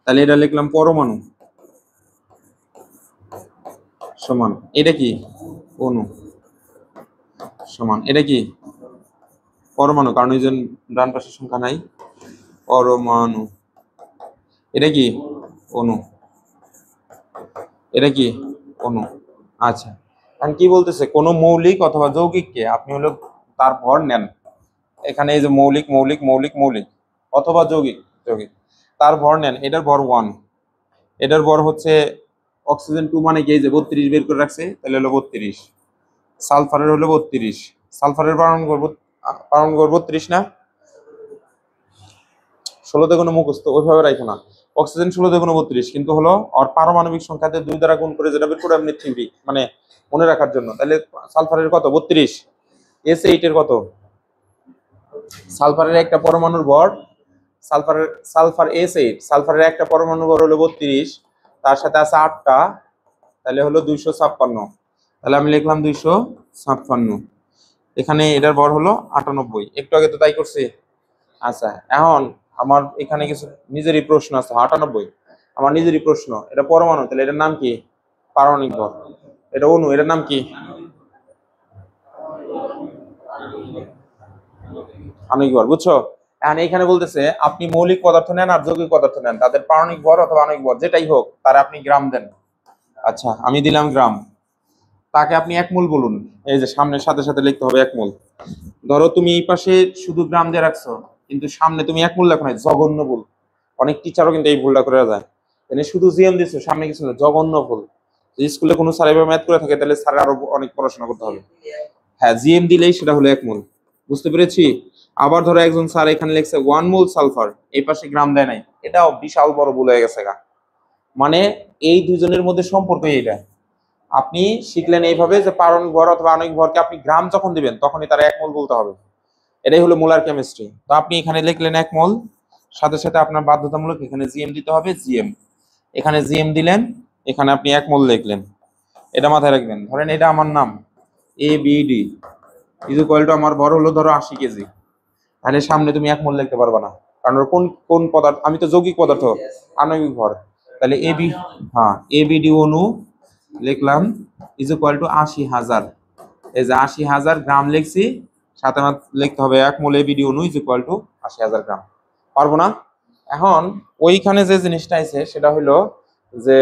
তাহলে এটা লিখলাম পরমাণু সমান এটা কি অণু সমান এটা কি পরমাণু, কারণ এই যে ডান পাশের সংখ্যা নাই, পরমাণু এটা কি অণু, এটা কি অণু। আচ্ছা, এখন কি বলতেছে, কোন মৌলিক অথবা যৌগিককে আপনি হলো তার ভর নেন, এখানে এই যে মৌলিক মৌলিক মৌলিক মৌলিক অথবা যৌগিক যৌগিক, তার ভর নেন, এটার ভর 1, এটার ভর হচ্ছে অক্সিজেন 2 মানে কি এই যে 32 বের করে রাখছে, তাহলে হলো 32, সালফারের হলো 32, সালফারের পারমাণবিক ভর 32 না? 16 তে কোনো মুখস্থ ওইভাবে রাখো না, অক্সিজেন 16 তে কোনো 32, কিন্তু হলো আর পারমাণবিক সংখ্যাতে 2 দ্বারা গুণ করে যেটা বের করে এমনি থিওরি মানে মনে রাখার জন্য। তাহলে সালফারের কত 32, S8 এর কত, সালফারের একটা পরমাণুর ভর সালফার S8, সালফারের একটা পরমাণুর ভর হলো 32, তার সাথে আছে 8টা, তাহলে হলো 256, তাহলে আমি লিখলাম 256, এখানে এটার ভর হলো 98, একটু আগে তো তাই করছি। আচ্ছা, এখন আমার এখানে কিছু নিজেরই প্রশ্ন আছে, 98 আমার নিজেরই প্রশ্ন, এটা পরমাণু, তাহলে এটার নাম কি? পারমাণবিক ভর। এটা অণু, এটার নাম কি? আণবিক ভর, বুঝছো? এখন এখানে বলতেছে আপনি মৌলিক পদার্থ নেন আর যৌগিক পদার্থ নেন, তাদের পারমাণবিক ভর অথবা আণবিক ভর যেটাই হোক তার আপনি গ্রাম দেন। আচ্ছা, আমি দিলাম গ্রাম, তাকে আপনি এক মোল বলুন, এই যে সামনের সাথে সাথে লিখতে হবে এক মোল। ধরো তুমি এই পাশে শুধু গ্রাম দিয়ে রাখছো, কিন্তু সামনে তুমি এক মোল লেখো নাই, জঘন্য ভুল। অনেক টিচারও কিন্তু এই ভুলটা করে যায়, এনে শুধু জিএম দিচ্ছ সামনে কিছু না, জঘন্য ভুল। স্কুলে কোনো স্যার এভাবে ম্যাথ করে থাকে তাহলে স্যারের আরো অনেক পড়াশোনা করতে হবে। হ্যাঁ, জিএম দিলেই সেটা হলো এক মোল, বুঝতে পেরেছি? আবার ধরো একজন স্যার এখানে লিখছে 1 মোল সালফার, এই পাশে গ্রাম দেয় নাই, এটাও বিশাল বড় ভুল হয়ে গেছে গা। মানে এই দুজনের মধ্যে সম্পর্ক এইটা, আপনি শিখলেন এইভাবে যে পারমাণবিক ভর অথবা আণবিক ভরকে আপনি গ্রাম যখন দিবেন তখনই তারা এক মোল বলতে হবে, এটাই হলো মোলার কেমিস্ট্রি। তো আপনি এখানে লিখলেন এক মোল, সাথে সাথে আপনার বাধ্যতামূলক এখানে জিএম দিতে হবে, জিএম, এখানে জিএম দিলেন, এখানে আপনি এক মোল লিখলেন, এটা মাথায় রাখবেন। ধরেন এটা আমার নাম ABD ইজ ইকুয়াল টু আমার ভর হলো ধরো 80 কেজি, তাহলে সামনে তুমি এক মোল লিখতে পারবে না, কারণ ওর কোন কোন পদার্থ, আমি তো যৌগিক পদার্থ, আণবিক ভর, তাহলে হ্যাঁ ABD অণু লিখলাম ইজ ইকুয়াল টু 80,000, এই যে 80,000 গ্রাম লিখছি, সাথে আমার লিখতে হবে এক মোল ABD অণু ইজ ইকুয়াল টু 80,000 গ্রাম, পারবো না? এখন ওইখানে যে জিনিসটা আছে সেটা হলো যে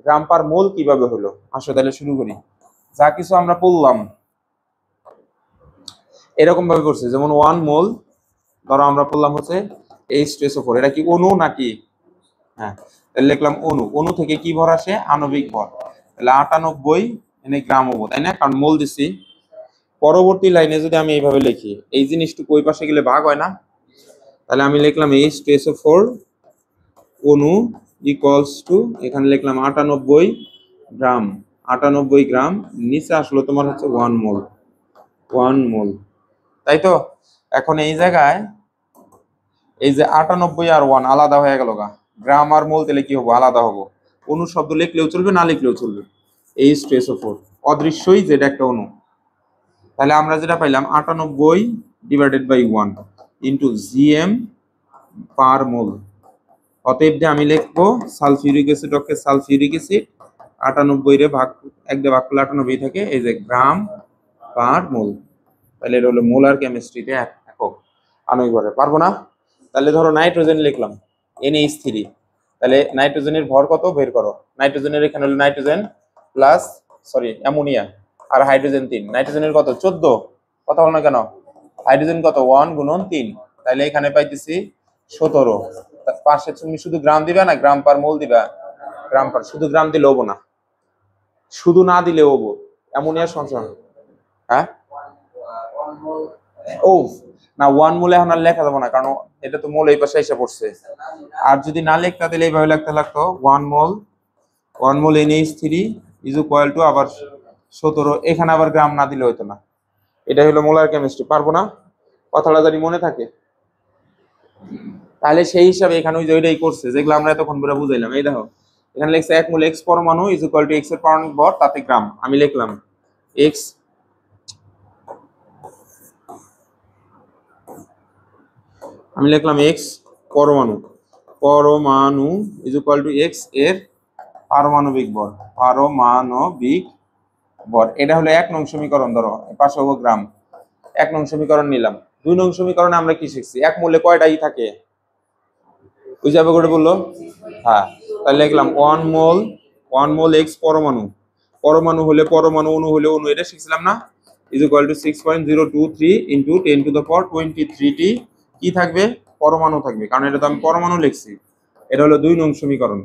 গ্রাম পার মোল কিভাবে হলো, আসো তাহলে শুরু করি। যা কিছু আমরা পড়লাম এরকম ভাবে করছি, যেমন 1 মোল ধরো আমরা পড়লাম হচ্ছে H2SO4, এটা কি অণু নাকি? হ্যাঁ, তাহলে লিখলাম অণু, অণু থেকে কি ভর আসে? আণবিক ভর, তাহলে 98 এনে গ্রাম হবো, তাই না? কারণ মোল দিছি। পরবর্তী লাইনে যদি আমি এইভাবে লিখি, এই জিনিসটুকু ওই পাশে গেলে ভাগ হয় না, তাহলে আমি লিখলাম H2SO4 অণু ইকুয়ালস টু, এখানে লিখলাম 98 গ্রাম, 98 গ্রাম, নিচে আসলো তোমার হচ্ছে 1 মোল, 1 মোল, তাই তো? এখন এই জায়গায় এই যে 98 আর 1 আলাদা হয়ে গেল গা, গ্রাম আর মোল তাহলে কি হবো? আলাদা হবো। অণু শব্দ লিখলেও চলবে, না লিখলেও চলবে, H2SO4 অদৃশ্যই যেটা একটা অণু। তাহলে আমরা যেটা পাইলাম 98 ডিভাইডেড বাই 1 ইন্টু জিএম পার মোল। অতএব যে আমি লিখবো সালফিউরিক অ্যাসিড ওকে সালফিউরিক অ্যাসিড 98 রে ভাগ 1 দিয়ে ভাগ করলে 98 থাকে, এই যে গ্রাম পার মোল, তাহলে এটা হলো মোলার কেমিস্ট্রিতে একক। আণবিক ভরে পারবো না। তাহলে ধরো নাইট্রোজেন লিখলাম NH3, তাহলে নাইট্রোজেনের ভর কত বের করো। নাইট্রোজেনের এখানে হলো নাইট্রোজেন প্লাস অ্যামোনিয়া আর হাইড্রোজেন 3, নাইট্রোজেনের কত 14, কথা বল না কেন, হাইড্রোজেন কত 1 গুণন 3, তাহলে এখানে পাইতেছি 17। পাশে তুমি শুধু গ্রাম দিবা না গ্রাম পার মোল দিবা? গ্রাম পার, শুধু গ্রাম দিলে হবো না, শুধু না দিলে হবো। অ্যামোনিয়ার সংখ্যা হ্যাঁ ও না, 1 মোল এখন আর লেখা যাবে না, কারণ এটা তো মোল এই পাশে এসে পড়ছে। আর যদি না লিখতে তাহলে এইভাবে লিখতে লাগতো 1 মোল NH3 ইজ ইকুয়াল টু আবার 17, এখানে আবার গ্রাম না দিলে হইতো না। এটা হলো মোলার কেমিস্ট্রি, পারবো না, কথাটা জানি মনে থাকে। তাহলে সেই হিসাবে এখানে ওই যে ওইটাই করছে যেগুলো আমরা এতক্ষণ ধরে বুঝাইলাম। এই দেখো এখানে লিখছে 1 মোল X পরমাণু ইজ ইকুয়াল টু X এর পারমাণবিক ভর তাতে গ্রাম। আমি লিখলাম X পরমাণু ইজ ইকুয়াল টু X এর পারমাণবিক ভর। এটা হলো 1 নং সমীকরণ। ধরো পাশে হবো গ্রাম, 1 নং সমীকরণ নিলাম। 2 নং সমীকরণে আমরা কি শিখছি, 1 মোলে কয়টা ই থাকে ওই যাবে করে বললো, হ্যাঁ, তাহলে লিখলাম 1 মোল X পরমাণু হলে পরমাণু, অণু হলে অণু, এটা শিখছিলাম না, is equal to 6.023 into 10 to the power 23টি কি থাকবে, পরমাণু থাকবে, কারণ এটা তো আমি পরমাণু লিখছি। এটা হলো 2 নং সমীকরণ।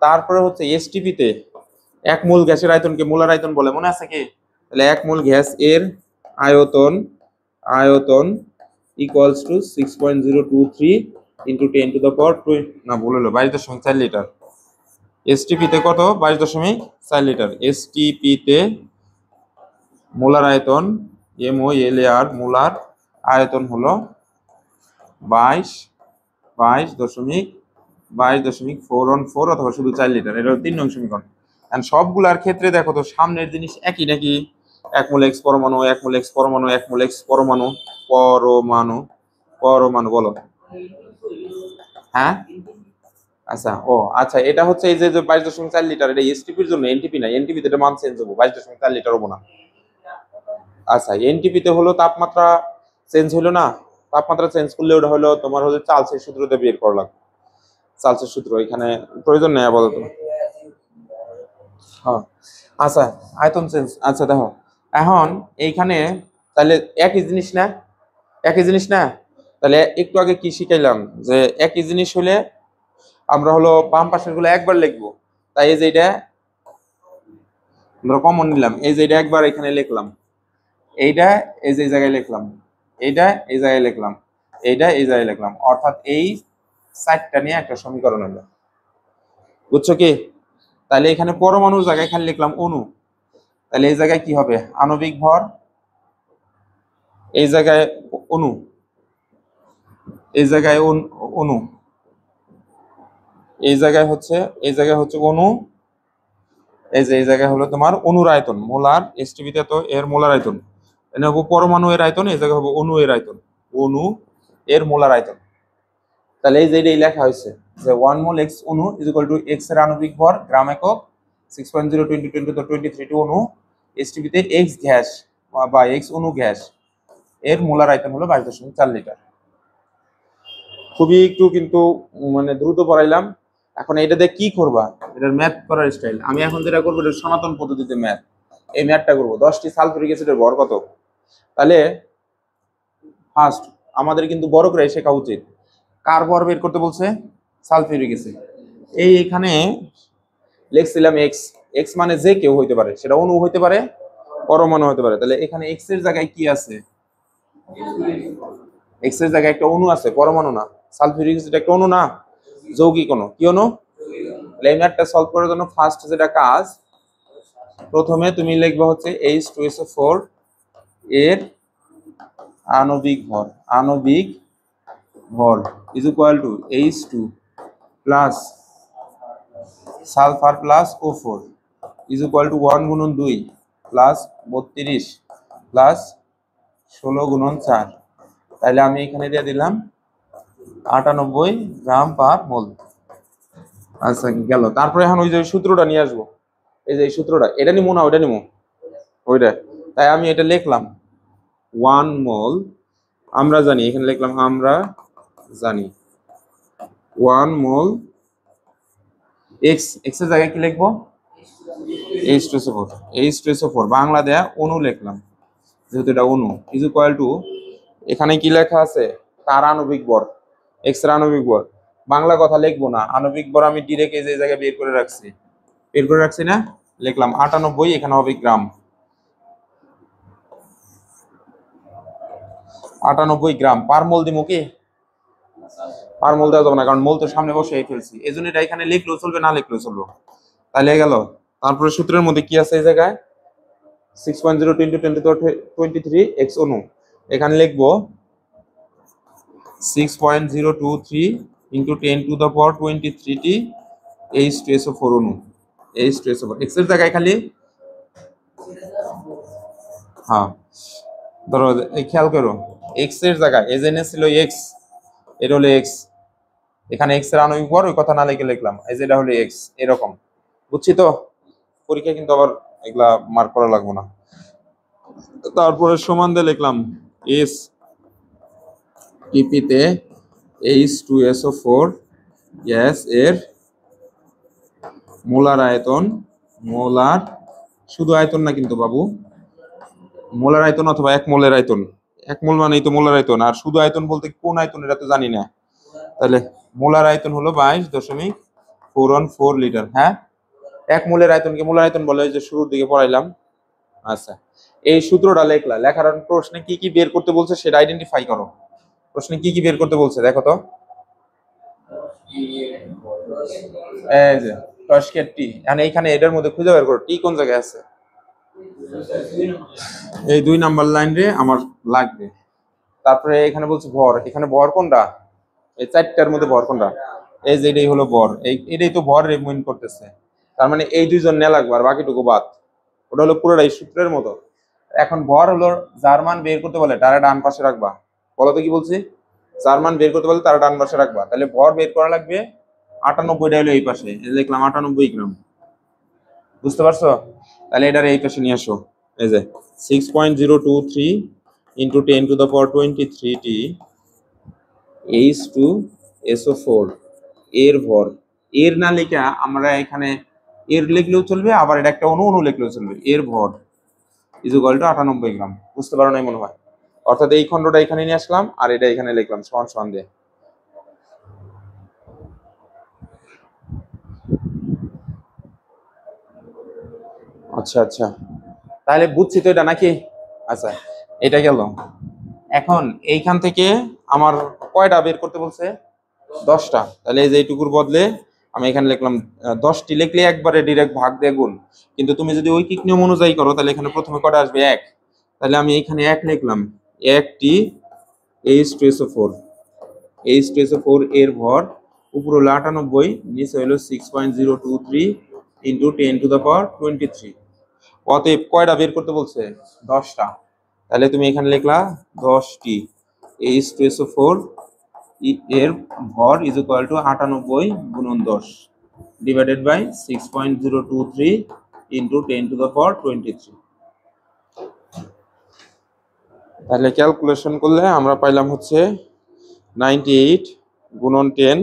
তারপরে হচ্ছে STP তে 1 মোল গ্যাসের আয়তনকে মোলার আয়তন বলে, মনে আছে কি? তাহলে 1 মোল গ্যাস এর আয়তন equals to 6.023 into 10 to the পাওয়ার না ভুল হলো 22.4 লিটার। STP তে কত, 22.4 লিটার। STP তে মোলার আয়তন MOLAR মোলার আয়তন হলো 22.414 অথবা শুধু 4 লিটার। এটা হলো 3 নং সমীকরণ। এন্ড সবগুলার ক্ষেত্রে দেখো তো সামনের জিনিস একই নাকি, 1 মোল X পরমাণু, 1 মোল X পরমাণু, 1 মোল X পরমাণু বলো হ্যাঁ। আচ্ছা আচ্ছা, এটা হচ্ছে এই যে 22.4 লিটার, এটা STP-র জন্য, NTP না। NTP তে এটা মান চেঞ্জ হবে, 22.4 লিটার হবো না। আচ্ছা, NTP তে হলো তাপমাত্রা চেঞ্জ হলো না, তাপমাত্রা চেঞ্জ করলে ওটা হলো তোমার হলো চার্লসের সূত্রতে বের করা লাগবে। চার্লসের সূত্র এখানে প্রয়োজন নেই আপাতত। হ্যাঁ আচ্ছা, আয়তন চেঞ্জ। আচ্ছা দেখো এখন এইখানে তাহলে একই জিনিস না, তাহলে একটু আগে কি শিখাইলাম যে একই জিনিস হলে আমরা হলো বাম পাশের গুলো একবার লিখবো। তাই এই যে এটা আমরা কমন নিলাম, এই যে এটা একবার এখানে লিখলাম, এইটা এই যে জায়গায় লিখলাম, এইটা এই জায়গায় লিখলাম, এইটা এই জায়গায় লিখলাম, অর্থাৎ এই 4টা নিয়ে একটা সমীকরণ হলো, বুঝছো কি? তাহলে এখানে পরমাণুর জায়গায় খালি লিখলাম অণু, তাহলে এই জায়গায় কি হবে, আণবিক ভর, এই জায়গায় অণু, এই জায়গায় অণু, এই জায়গায় হচ্ছে অণু, এই যে এই জায়গায় হলো তোমার অণুর আয়তন, মোলার। STP তে তো এর মোলার আয়তন, এনে হবে পরমাণু এর আয়তন, এই জায়গায় হবে অণু এর আয়তন, অণু এর মোলার আয়তন। তাহলে এই যে এটাই লেখা হয়েছে যে 1 মোল X অণু ইজ ইকুয়াল টু X এর আণবিক ভর গ্রাম একক 6.020 × 10⁻³ অণু। STP তে X গ্যাস বা X অণু গ্যাস এর মোলার আয়তন হলো 22.4 লিটার। খুবই একটু কিন্তু মানে দ্রুত পড়াইলাম। এখন এটাতে কি করবা, এটার ম্যাথ করার স্টাইল। আমি এখন যেটা করবো এটা সনাতন পদ্ধতিতে ম্যাথ, এই ম্যাথটা করবো। 10টি সালফিউরিক অ্যাসিডের ভর কত, তাহলে ফার্স্ট আমাদের কিন্তু বড় করে শেখা উচিত। কার ভর বের করতে বলছে, সালফিউরিক অ্যাসিড। এখানে লিখছিলাম এক্স মানে যে কেউ হইতে পারে, সেটা অণু হইতে পারে, পরমাণু হতে পারে। তাহলে এখানে এক্স এর জায়গায় কি আছে, এক্স এর জায়গায় একটা অণু আছে, পরমাণু না। সালফিউরিক অ্যাসিড একটা অণু না, যৌগিক অণু। কি অণু? তাহলে এই ম্যাথটা সলভ করার জন্য ফার্স্ট যেটা কাজ, প্রথমে তুমি লিখবে হচ্ছে H2SO4 এর আণবিক ভর is equal two H2 plus sulphur plus O4 is equal two 1 গুণন 2 প্লাস 32 প্লাস 16 গুণন 4। তাহলে আমি এখানে দিয়ে দিলাম 98 গ্রাম পার মোল। আচ্ছা গেল। তারপরে এখন ওই যে সূত্রটা নিয়ে আসবো, এই যে এই সূত্রটা, এটা নিমো না ওইটা নিমো, ওইটা। তাই আমি এটা লিখলাম 1 মোল আমরা জানি, এখানে লিখলাম আমরা জানি 1 মোল এক্স, এক্স এর জায়গায় কি লিখবো H2SO4, H2SO4 বাংলা দেয়া অণু লিখলাম যেহেতু এটা অণু ইজ ইকুয়াল টু এখানে কি লেখা আছে তার আণবিক ভর এক্স এর আণবিক ভর বাংলা কথা লিখবো না আণবিক ভর আমি ডিরেক্ট এই জায়গায় বের করে রাখছি না লিখলাম 98 এখানে হবে গ্রাম 98 গ্রাম পার মোল দিমু কি পার মোল দেওয়া যাবে না কারণ মোল তো সামনে বসে ফেলছি এই জন্য এটা এখানে লিখলেও চলবে না লিখলেও চলবে তাহলে গেল তারপরে সূত্রের মধ্যে কি আছে এই জায়গায় 6.02 × 10⁻23 x অণু এখানে লিখবো 6.023 × 10⁻23 টি H2SO4 অণু H2SO4 x এর জায়গায় খালি হ্যাঁ ধরো এই খেয়াল করো x এর জায়গায় এজেনে ছিল x এর হলো x এখানে x এর আণবিক ভর ওই কথা না লিখে লিখলাম এই যেটা হলো x এরকম বুঝছি তো পরীক্ষা কিন্তু আবার এগুলা মার্ক করা লাগবে না তারপরে সমান দিয়ে লিখলাম s টিপিতে H2SO4 গ্যাস এর মোলার আয়তন মোলার শুধু আয়তন না কিন্তু বাবু মোলার আয়তন অথবা এক মোলের আয়তন এক মোল মানেই তো মোলার আয়তন আর শুধু আয়তন বলতে কোন আয়তন এটা তো জানি না তাহলে মোলার আয়তন হলো 22.414 লিটার হ্যাঁ এক মোলের আয়তনকে মোলার আয়তন বলে যে শুরুর দিকে পড়াইলাম আচ্ছা এই সূত্রটা লেখার প্রশ্নে কি কি বের করতে বলছে সেটা আইডেন্টিফাই করো প্রশ্নে কি কি বের করতে বলছে দেখো তো এই যে টস্কের টি মানে এইখানে এটার মধ্যে খুঁজে বের করো টি কোন জায়গায় আছে এই 2 নাম্বার লাইন রে আমার লাগবে তারপরে এখানে বলছে ভর এখানে ভর কোনটা এই চারটার মধ্যে ভর কোনটা এই যে এটাই হলো ভর এটাই তো ভর রিমুভ করতেছে তার মানে এই দুইজন নেওয়া লাগবে আর বাকিটুকু বাদ ওটা হলো পুরোটাই সূত্রের মতো এখন ভর হলো যার মান বের করতে বলে তারা ডান পাশে রাখবা বলো তো কি বলছি যার মান বের করতে বলে তারা ডান পাশে রাখবা তাহলে ভর বের করা লাগবে 98টা হলো এই পাশে এই লিখলাম 98 গ্রাম বুঝতে পারছো তাহলে এটার এই পাশে নিয়ে আসো এই যে 6.023 × 10⁻23 টি H2SO4 এর ভর এর না লেখা আমরা এখানে এর লিখলেও চলবে আবার এটা একটা অণু লিখলেও চলবে এর ভর ইজ ইকুয়াল টু 98 গ্রাম বুঝতে পারো নাই মনে হয় অর্থাৎ এই খণ্ডটা এখানে নিয়ে আসলাম আর এটা এখানে লিখলাম সমান সমান দিয়ে আচ্ছা আচ্ছা তাহলে বুঝছি তো এটা নাকি আচ্ছা এটা গেল এখন এইখান থেকে আমার কয়টা বের করতে বলছে 10টা তাহলে এই যে এইটুকুর বদলে আমি এখানে লিখলাম 10টি লিখলে একবারে ডিরেক্ট ভাগ দিয়ে গুণ কিন্তু তুমি যদি ঐকিক নিয়ম অনুযায়ী করো তাহলে এখানে প্রথমে কয়টা আসবে 1 তাহলে আমি এখানে 1 লিখলাম 1টি H2SO4 এর ভর উপর হলো 98 নিচে হলো 6.023 × 10⁻23 অতএব কয়টা বের করতে বলছে 10টা তাহলে তুমি এখানে লিখলা 10টি H2SO4 এর ভর ইজ ইকুয়াল টু 98 গুণন 10 ডিভাইডেড বাই 6.023 × 10⁻23 তাহলে ক্যালকুলেশন করলে আমরা পাইলাম হচ্ছে 98 গুণন 10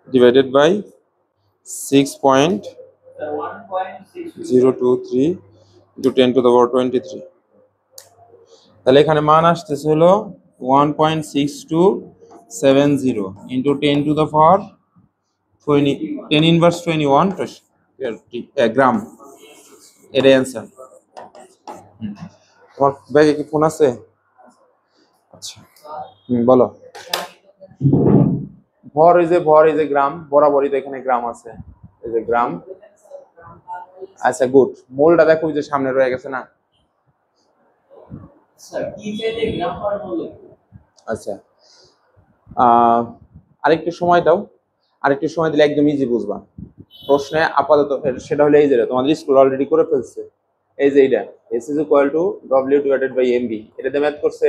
ডিভাইডেড বাই 6.023 × 10⁻23 তাহলে এখানে মান আসতেছে হলো 1.6270 × 10⁻21 গ্রাম এটাই অ্যান্সার তোমার ব্যাগে কি ফোন আছে আচ্ছা বলো ভর এই যে গ্রাম বরাবরই তো এখানে গ্রাম আছে এই যে গ্রাম আচ্ছা গুড মোলটা দেখো ওই যে সামনে রয়ে গেছে না আচ্ছা আরেকটু সময় দাও আরেকটু সময় দিলে একদম ইজি বুঝবা প্রশ্নে আপাতত সেটা হলো এই যে তোমাদের স্কুল অলরেডি করে ফেলছে এই যে এইটা S is equal to W divided by MB এটা দিয়ে ম্যাথ করছে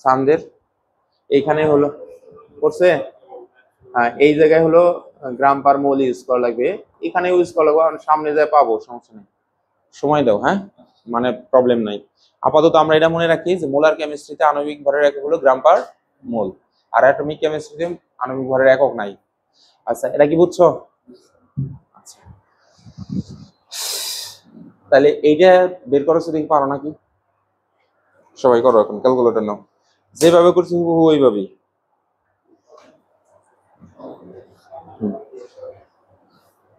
সামদের এইখানে হলো করছে হ্যাঁ এই জায়গায় হলো গ্রাম পার মোল ইউজ করা লাগবে এখানে ইউজ করা লাগবে সামনে যায় পাবো সমস্যা নেই সময় দাও হ্যাঁ মানে প্রবলেম নাই। আপাতত আমরা এটা মনে রাখি যে মোলার কেমিস্ট্রিতে আণবিক ভরের একক হলো গ্রাম পার মোল, আর অ্যাটমিক কেমিস্ট্রিতে আণবিক ভরের একক নাই। আচ্ছা, এটা কি বুঝছো? আচ্ছা, তাহলে এইটা বের করার দেখি পারো নাকি? সবাই করো, এখন ক্যালকুলেটর নাও, যেভাবে করছি ওইভাবেই।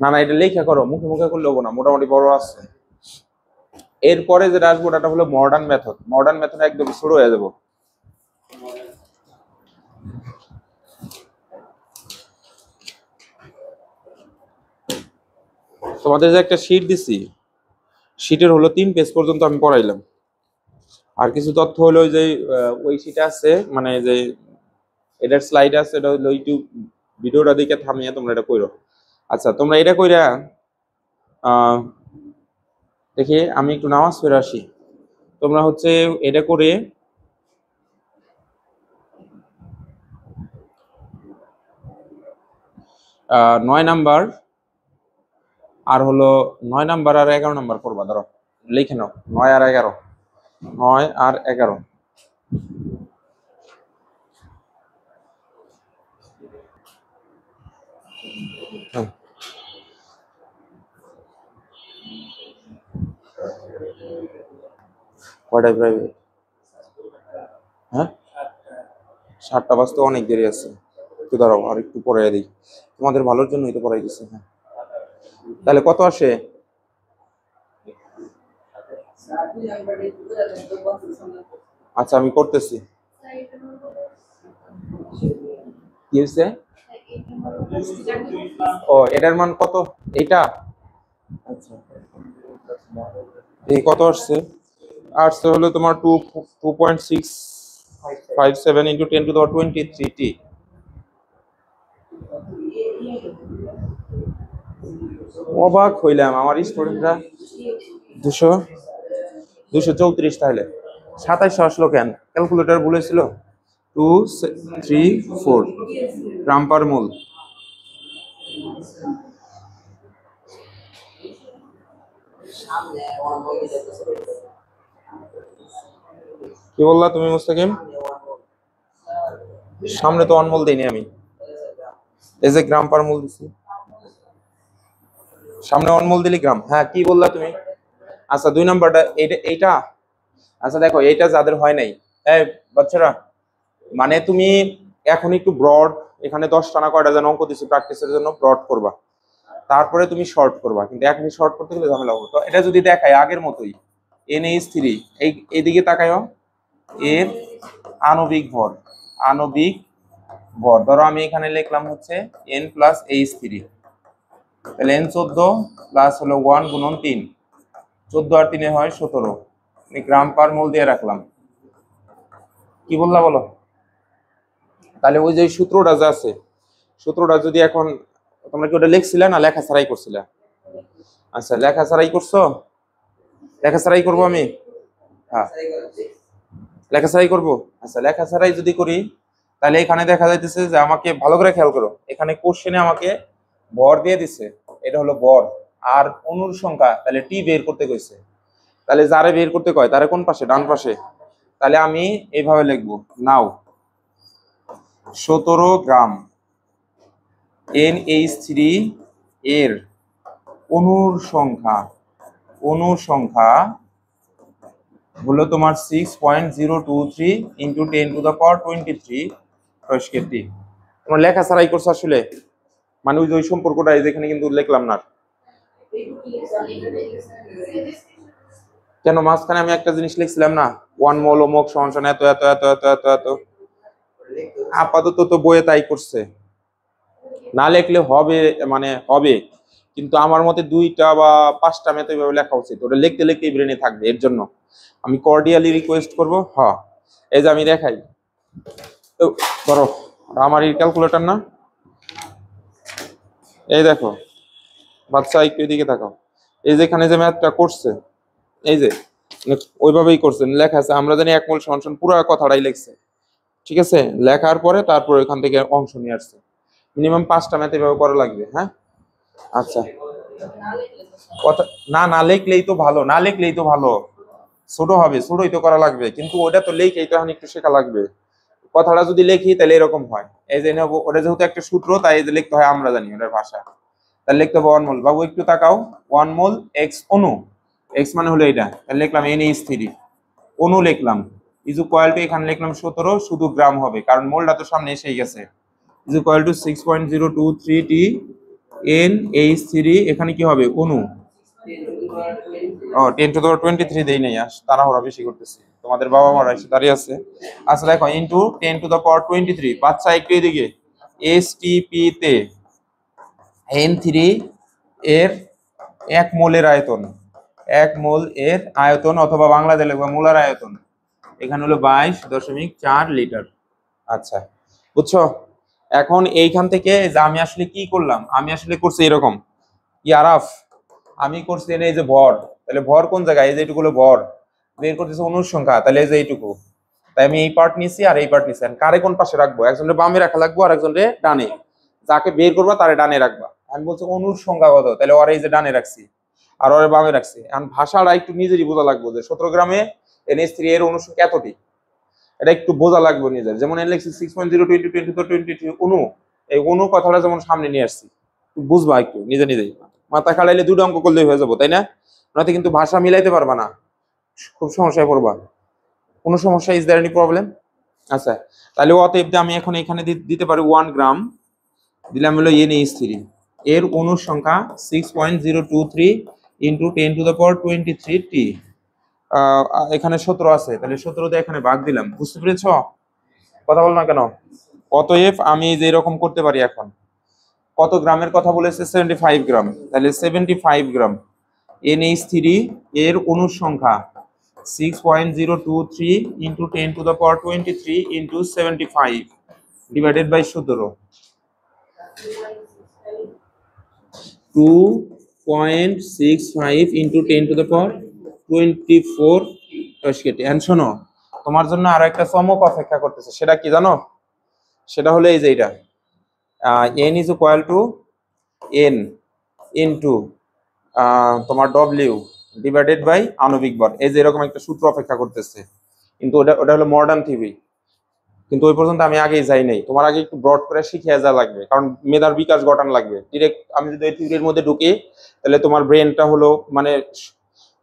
না না, এটা লেখা করো, মুখে মুখে করলে হবো না, মোটামুটি বড় আছে। এরপরে যেটা আসবো ওটা হলো মডার্ন মেথড। মডার্ন মেথড একদম শুরু হয়ে যাবো। তোমাদের যে একটা শীট দিছি, শীটের হলো 3 পেজ পর্যন্ত আমি পড়াইলাম। আর কিছু তথ্য হলো যে ওই শীটে আছে, মানে যে এটার স্লাইড আছে, এটা হলো ইউটিউব ভিডিওটা দেখে থামিয়ে তোমরা এটা কইরো। আচ্ছা, তোমরা এটা কইরা দেখি আমি একটু নামাজ পড়ে আসি। তোমরা হচ্ছে এটা করে 9 নাম্বার আর হলো 9 নাম্বার আর 11 নাম্বার করবা। ধরো লিখে নাও 9 আর 11, 9 আর 11। কয়টায় প্রাইভেট? হ্যাঁ, 7টা বাজতে অনেক দেরি আছে। একটু দাঁড়াও, আর একটু পড়াই দিই, তোমাদের ভালোর জন্যই তো পড়াই দিচ্ছি। হ্যাঁ, তাহলে কত আসে? আচ্ছা, আমি করতেছি। কি হয়েছে? ও, এটার মান কত? এইটা? আচ্ছা, এই কত আসছে? আসছে হলো তোমার 2.657 ইন্টু 10⁻23t। অবাক হইলাম, আমার স্টুডেন্টরা 234, তাহলে 2700 আসলো কেন? ক্যালকুলেটর বলেছিল 234 গ্রাম পার মোল। কি বললা তুমি মুস্তাকিম? সামনে তো অনমোল দেইনি আমি, এই যে গ্রাম পার মোল দিছি, সামনে অনমোল দিলি গ্রাম। হ্যাঁ, কি বললা তুমি? আচ্ছা, 2 নাম্বারটা এইটা। আচ্ছা দেখো, এইটা যাদের হয় নাই, এই বাচ্চারা, মানে তুমি এখন একটু ব্রড, এখানে 10টা না কয়টা যেন অঙ্ক দিচ্ছি প্র্যাকটিসের জন্য, ব্রড করবা, তারপরে তুমি শর্ট করবা। কিন্তু এখনই শর্ট করতে গেলে ঝামেলা হবে। তো এটা যদি দেখায় আগের মতোই NH3, এইদিকে তাকায়ও, এর আণবিক ভর, আণবিক ভর ধরো আমি এখানে লিখলাম হচ্ছে N প্লাস H3, তাহলে N14 প্লাস হলো 1 গুণন 3, 14 আর 3 হয় 17, গ্রাম পার মোল দিয়ে রাখলাম। কি বললা বলো? তাহলে ওই যে সূত্রটা যা আছে, সূত্রটা যদি এখন তোমরা কি ওটা লিখছিলে না লেখা ছাড়াই করছিলে? আচ্ছা, লেখা ছাড়াই করছো? লেখা ছাড়াই করবো আমি? হ্যাঁ, লেখা ছাড়াই করবো। আচ্ছা, লেখা ছাড়াই যদি করি, তাহলে এখানে দেখা যাইতেছে যে, আমাকে ভালো করে খেয়াল করো, এখানে কোশ্চেনে আমাকে ভর দিয়ে দিছে, এটা হলো ভর, আর অণুর সংখ্যা, তাহলে টি বের করতে কইছে। তাহলে যারে বের করতে কয় তারে কোন পাশে? ডান পাশে। তাহলে আমি এইভাবে লিখবো, নাও 17 গ্রাম NH3 এর অণুর সংখ্যা, অণুর সংখ্যা হলো তোমার 6.023 ইন্টু 10⁻23 তোমার লেখা ছাড়াই করছো আসলে, মানে ওই সম্পর্কটা যেখানে কিন্তু লিখলাম না। কেন মাঝখানে আমি একটা জিনিস লিখছিলাম না, 1 মোল অমুক সমান সমান এত এত এত এত এত এত। আপাতত তো বইয়ে তাই করছে, না লিখলে হবে, মানে হবে, কিন্তু আমার মতে 2টা বা 5টা মেথড এইভাবে লেখা উচিত, ওটা লিখতে লিখতেই ব্রেনে থাকবে। এর জন্য আমি কর্ডিয়ালি রিকোয়েস্ট করবো। হ্যাঁ, এই যে আমি দেখাই, ধরো আমার এই ক্যালকুলেটর না, এই দেখো বাচ্চা, একটু এদিকে তাকাও, এই যে এখানে যে ম্যাথটা করছে, এই যে ওইভাবেই করছে, লেখা আছে আমরা জানি 1 মোল সমান সমান, পুরো কথাটাই লিখছে, ঠিক আছে? লেখার পরে তারপর এখান থেকে অংশ নিয়ে আসছে। মিনিমাম 5টা ম্যাথ এভাবে করা লাগবে। হ্যাঁ, আচ্ছা, কথা না, না লিখলেই তো ভালো, না লিখলেই তো ভালো। ছোট হবে, ছোটই তো করা লাগবে, কিন্তু ওটা তো লেখেই তো এখন একটু শেখা লাগবে। কথাটা যদি লিখি তাহলে এরকম হয়, এই যে নেবো, ওটা যেহেতু একটা সূত্র তাই এই যে লিখতে হয়, আমরা জানি ওটার ভাষা। তাহলে লিখতে হবে 1 মোল। বাবু একটু তাকাও, 1 মোল এক্স অণু, এক্স মানে হলো এটা, তাহলে লিখলাম NH3 অণু লিখলাম, ইজ ইকুয়াল টু এখানে লিখলাম 17, শুধু গ্রাম হবে কারণ মোলটা তো সামনে এসেই গেছে, is equal to 6.023 T NH3, এখানে কি হবে অণু, ও 10 টু দি পাওয়ার 23 দেই নাই, তাড়াহুড়া বেশি করতেছি, তোমাদের বাবা মারা এসে দাঁড়িয়ে আছে। আচ্ছা দেখো, ইনটু 10 টু দি পাওয়ার 23, বাচ্চা একটু এদিকে, STP তে N3 এর 1 মোলের আয়তন, 1 মোল এর আয়তন, অথবা বাংলাতে লিখবা মোলার আয়তন, এখানে হলো 22.4 লিটার। আচ্ছা বুঝছো? এখন এইখান থেকে যে আমি আসলে কি করলাম, আমি আসলে করছি এরকম, ইয়ারাফ আমি করছি এই যে ভর, তাহলে ভর কোন জায়গায়, এই যে এইটুকু হলো ভর, বের করতেছে অণুর সংখ্যা, তাহলে এই যে এইটুকু, তাই আমি এই পার্ট নিছি আর এই পার্ট নিছি, কারে কোন পাশে রাখবো, একজনের বামে রাখা লাগবো আর একজনের ডানে, যাকে বের করবা তারে ডানে রাখবা। আমি বলছি অণুর সংখ্যা কত, তাহলে ওরা এই যে ডানে রাখছি আর ওরে বামে রাখছি। এখন ভাষাটা একটু নিজেরই বোঝা লাগবে যে 17 গ্রামে NH3 এর অণু সংখ্যা এতটি, এটা একটু বোঝা লাগবে নিজের। যেমন এর লিখছি 6.020 অণু, এই অণু কথাটা যেমন সামনে নিয়ে আসছি, বুঝবা একটু নিজে নিজেই, মাথা খাড়াইলে দুটো অঙ্ক করলেই হয়ে যাবো, তাই না? নয়তো কিন্তু ভাষা মিলাইতে পারবা না, খুব সমস্যায় পড়বা। কোনো সমস্যা, ইজ দেয়ার এনি প্রবলেম? আচ্ছা, তাহলে অতএব আমি এখন এখানে দিতে পারি 1 গ্রাম, দিলাম হলো NH3, এর অণুর সংখ্যা 6.023 ইন্টু 10 টু দি পাওয়ার 23 টি, এখানে 17 আছে, তাহলে 17 দিয়ে এখানে ভাগ দিলাম। বুঝতে পেরেছো? কথা বল না কেন? অতএব আমি যে এরকম করতে পারি, এখন কত গ্রামের কথা বলেছে, 75 গ্রাম, তাহলে 75 গ্রাম NH3 এর অণুর সংখ্যা 6.023 into 10 to the power 23 into 75 divided by 17, 2.65 into 10 to the power 24 কেটে। এন্ড শোনো, তোমার জন্য আরো একটা চমক অপেক্ষা করতেছে, সেটা কি জানো? সেটা হলো এই যে এটা, n is equal two n into তোমার W ডিভাইডেড বাই আণবিক ভর, এই যে এরকম একটা সূত্র অপেক্ষা করতেছে, কিন্তু ওটা হলো মডার্ন থিওরি, কিন্তু ওই পর্যন্ত আমি আগেই যাই নাই, তোমার আগে একটু ব্রড করে শিখিয়ে যা লাগবে, কারণ মেধার বিকাশ ঘটানো লাগবে। ডিরেক্ট আমি যদি এই থিওরির মধ্যে ঢুকি তাহলে তোমার ব্রেনটা হলো মানে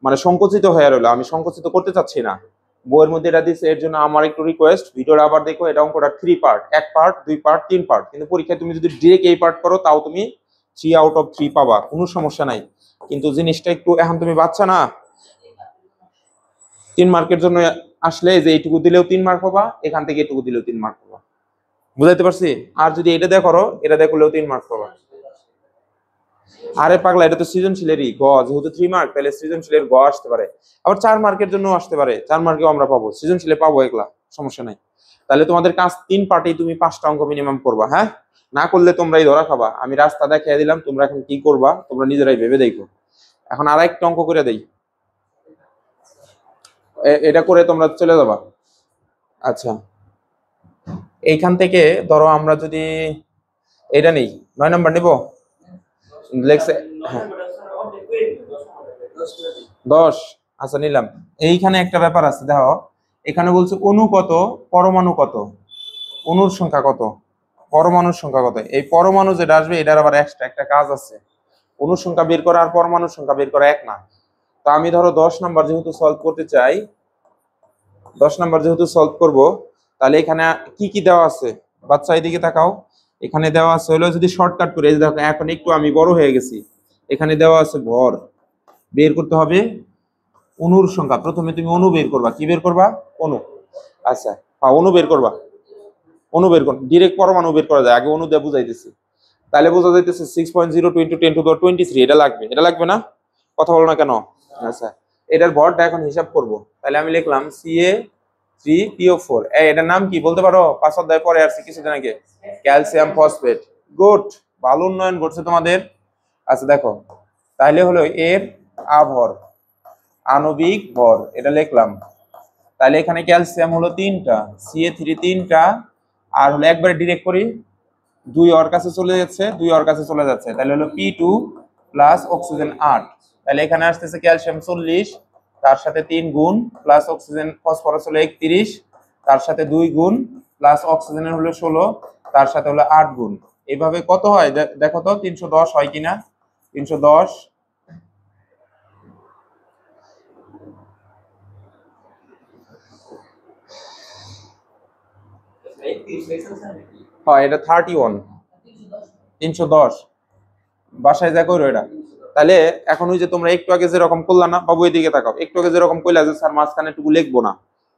মানে সংকুচিত হয়ে রইলো, আমি সংকুচিত করতে চাচ্ছি না। বইয়ের মধ্যে এটা দিচ্ছে, এর জন্য আমার একটু রিকোয়েস্ট, ভিডিওটা আবার দেখো, এটা অঙ্কটা 3 পার্ট, 1 পার্ট 2 পার্ট 3 পার্ট, কিন্তু পরীক্ষায় তুমি যদি ডিরেক্ট এই পার্ট করো তাও তুমি 3 আউট অফ 3 পাবা, কোনো সমস্যা নাই। কিন্তু জিনিসটা একটু, এখন তুমি বাচ্চা না, 3 মার্কের জন্য আসলে যে এইটুকু দিলেও 3 মার্ক পাবা, এখান থেকে এটুকু দিলেও 3 মার্ক পাবা, বুঝাইতে পারছি? আর যদি এটা দেখো, এটা দেখলেও 3 মার্ক পাবা। আরে পাগলা, এটা তো সৃজনশীলেরই গ, যেহেতু 3 মার্ক, তাহলে সৃজনশীলের গ আসতে পারে, আবার 4 মার্কের জন্য আসতে পারে, 4 মার্কেও আমরা পাবো, সৃজনশীলে পাবো একলা, সমস্যা নাই। তাহলে তোমাদের কাজ 3 পার্টেই তুমি 5টা অঙ্ক মিনিমাম করবা, হ্যাঁ? না করলে তোমরাই ধরা খাবা। আমি রাস্তা দেখিয়ে দিলাম, তোমরা এখন কি করবা তোমরা নিজেরাই ভেবে দেখো। এখন আর একটা অঙ্ক করে দেই, এটা করে তোমরা চলে যাবা। আচ্ছা, এইখান থেকে ধরো আমরা যদি এটা নেই, 9 নাম্বার নিব, লেখছে হ্যাঁ 10। আচ্ছা নিলাম। এইখানে একটা ব্যাপার আছে, দেখো এখানে বলছে অণু কত, পরমাণু কত, অণুর সংখ্যা কত, পরমাণুর সংখ্যা কত। এই পরমাণু যেটা আসবে এটার আবার এক্সট্রা একটা কাজ আছে, অণুর সংখ্যা বের করা আর পরমাণুর সংখ্যা বের করা এক না। তো আমি ধরো 10 নাম্বার যেহেতু সলভ করতে চাই, 10 নাম্বার যেহেতু সলভ করব, তাহলে এখানে কি কি দেওয়া আছে, বাচ্চা এদিকে তাকাও, এখানে দেওয়া আছে হলো, যদি শর্টকাট করে এই দেখো, এখন একটু আমি বড় হয়ে গেছি, এখানে দেওয়া আছে ভর, বের করতে হবে অণুর সংখ্যা। প্রথমে তুমি অণু বের করবা, কি বের করবা? অণু। আচ্ছা হ্যাঁ, অণু বের করবা, অণু বের কর, ডিরেক্ট পরমাণু বের করা যায়, আগে অণু দিয়ে বুঝাইতেছি। তাহলে বোঝা যাইতেছে 6.0 × 10 টু দি 23, এটা লাগবে, এটা লাগবে না? কথা বলো না কেন? আচ্ছা, এটার ভরটা এখন হিসাব করব। তাহলে আমি লিখলাম Ca3PO4, এটার নাম কি বলতে পারো? 5 অধ্যায় পরে আসছে কিছুদিন আগে, ক্যালসিয়াম ফসফেট। গুড, ভালো উন্নয়ন ঘটছে তোমাদের। আচ্ছা দেখো, তাহলে হলো এর আভর, আণবিক ভর, এটা লিখলাম। তাহলে এখানে ক্যালসিয়াম হলো 3টা, Ca3 3টা, আর হলো একবারে ডিরেক্ট করি, 2 ওর কাছে চলে যাচ্ছে, 2 ওর কাছে চলে যাচ্ছে, তাহলে হলো P2 প্লাস অক্সিজেন 8, তাহলে এখানে আসতেছে ক্যালসিয়াম 40 তার সাথে 3 গুণ প্লাস অক্সিজেন ফসফরাস হলো 31, তার সাথে 2 গুণ প্লাস অক্সিজেনের হলো 16, তার সাথে হলো 8 গুণ। এইভাবে কত হয় দেখো তো, 310 হয় কিনা। 310 হয়, এটা 31, 310 বাসায় যা করো এটা। তাহলে এখন ওই যে তোমরা একটু আগে যেরকম করলা না বাবু, এদিকে তাকাও, একটু আগে যেরকম কইলা যে স্যার মাঝখানে টুকু লিখবো না,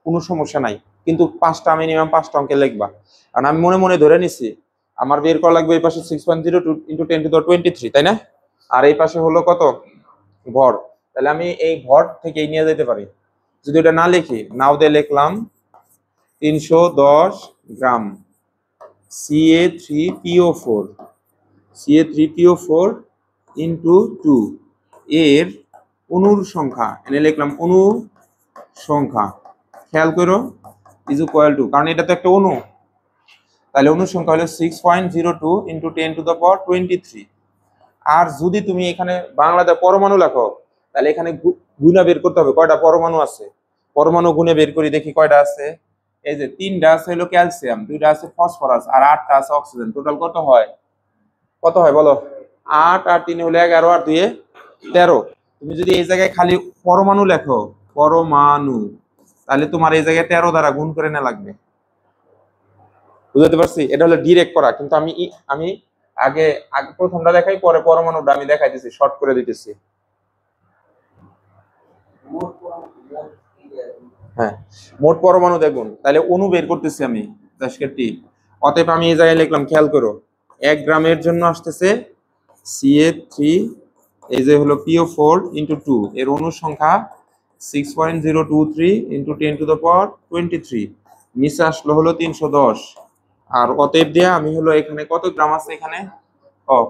কোনো সমস্যা নাই, কিন্তু মিনিমাম 5টা অঙ্কে লিখবা। কারণ আমি মনে মনে ধরে নিছি আমার বের করা লাগবে এই পাশে 6.02 × 10⁻23, তাই না? আর এই পাশে হলো কত ভর, তাহলে আমি এই ভর থেকে নিয়ে যেতে পারি। যদি এটা না লিখি, নাও দিয়ে লিখলাম 310 গ্রাম Ca3PO4 Ca3PO4 ইন্টু 2 এর অণুর সংখ্যা এনে লিখলাম অণু সংখ্যা, খেয়াল করো, ইজ ইকুয়াল টু, কারণ এটা তো একটা অণু, তাহলে অণুর সংখ্যা হলো 6.02 × 10⁻23। আর যদি তুমি এখানে বাংলাতে পরমাণু লেখো, তাহলে এখানে গুণা বের করতে হবে কয়টা পরমাণু আছে। পরমাণু গুণে বের করি, দেখি কয়টা আছে। এই যে 3টা আছে হলো ক্যালসিয়াম, 2টা আছে ফসফরাস, আর 8টা আছে অক্সিজেন। টোটাল কত হয় বলো? 8 আর 3 হলো 11, আর 2 13। তুমি যদি এই জায়গায় খালি পরমাণু লেখো, পরমাণু, তাহলে তোমার এই জায়গায় 13 দ্বারা গুণ করে নেওয়া লাগবে। বুঝতে পারছি? এটা হলো ডিরেক্ট করা, কিন্তু আমি আগে প্রথমটা দেখাই, পরে পরমাণুটা আমি দেখাই দিচ্ছি, শর্ট করে দিতেছি। হ্যাঁ, মোট পরমাণু দেখুন, তাহলে অণু বের করতেছি আমি 10 অতএব আমি এই জায়গায় লিখলাম, খেয়াল করো, 1 গ্রামের জন্য আসতেছে Ca3, এই যে হলো PO4 × 2, এর অণু সংখ্যা 6.023 × 10⁻23, নিচে আসলো হলো 310। আর অতএব দিয়ে আমি হলো এখানে কত গ্রাম আছে, এখানে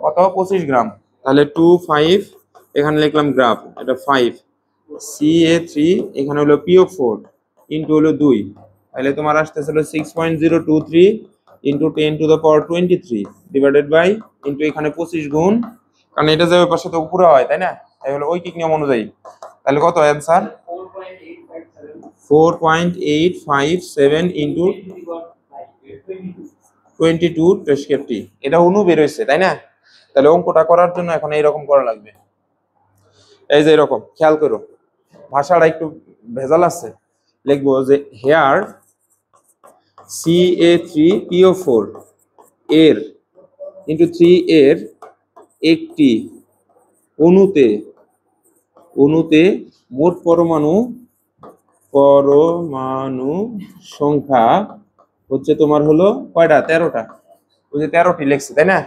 কত 25 গ্রাম, তাহলে 25 এখানে লিখলাম গ্রাম, এটা 5 Ca3, এখানে হলো PO4 ইন্টু হলো 2, তাহলে তোমার আসতেছে হলো 6.023 × 10⁻23 ডিভাইডেড বাই ইন্টু এখানে 25 গুণ, কারণ এটা যে ওই পাশে তো উপরে হয়, তাই না? তাই হলো ঐকিক নিয়ম অনুযায়ী। তাহলে কত অ্যান্সার? 4.857 ইন্টু 22 এটা অণু বের হয়েছে, তাই না? তাহলে অঙ্কটা করার জন্য এখন এইরকম করা লাগবে, এই যে এরকম, খেয়াল করো, ভাষাটা একটু ভেজাল আছে। লিখবো যে হেয়ার Ca3PO4 এর ইন্টু 3 এর একটি অণুতে মোট পরমাণু সংখ্যা হচ্ছে তোমার হলো কয়টা? 13টা। ওই যে 13টি লিখছে, তাই না?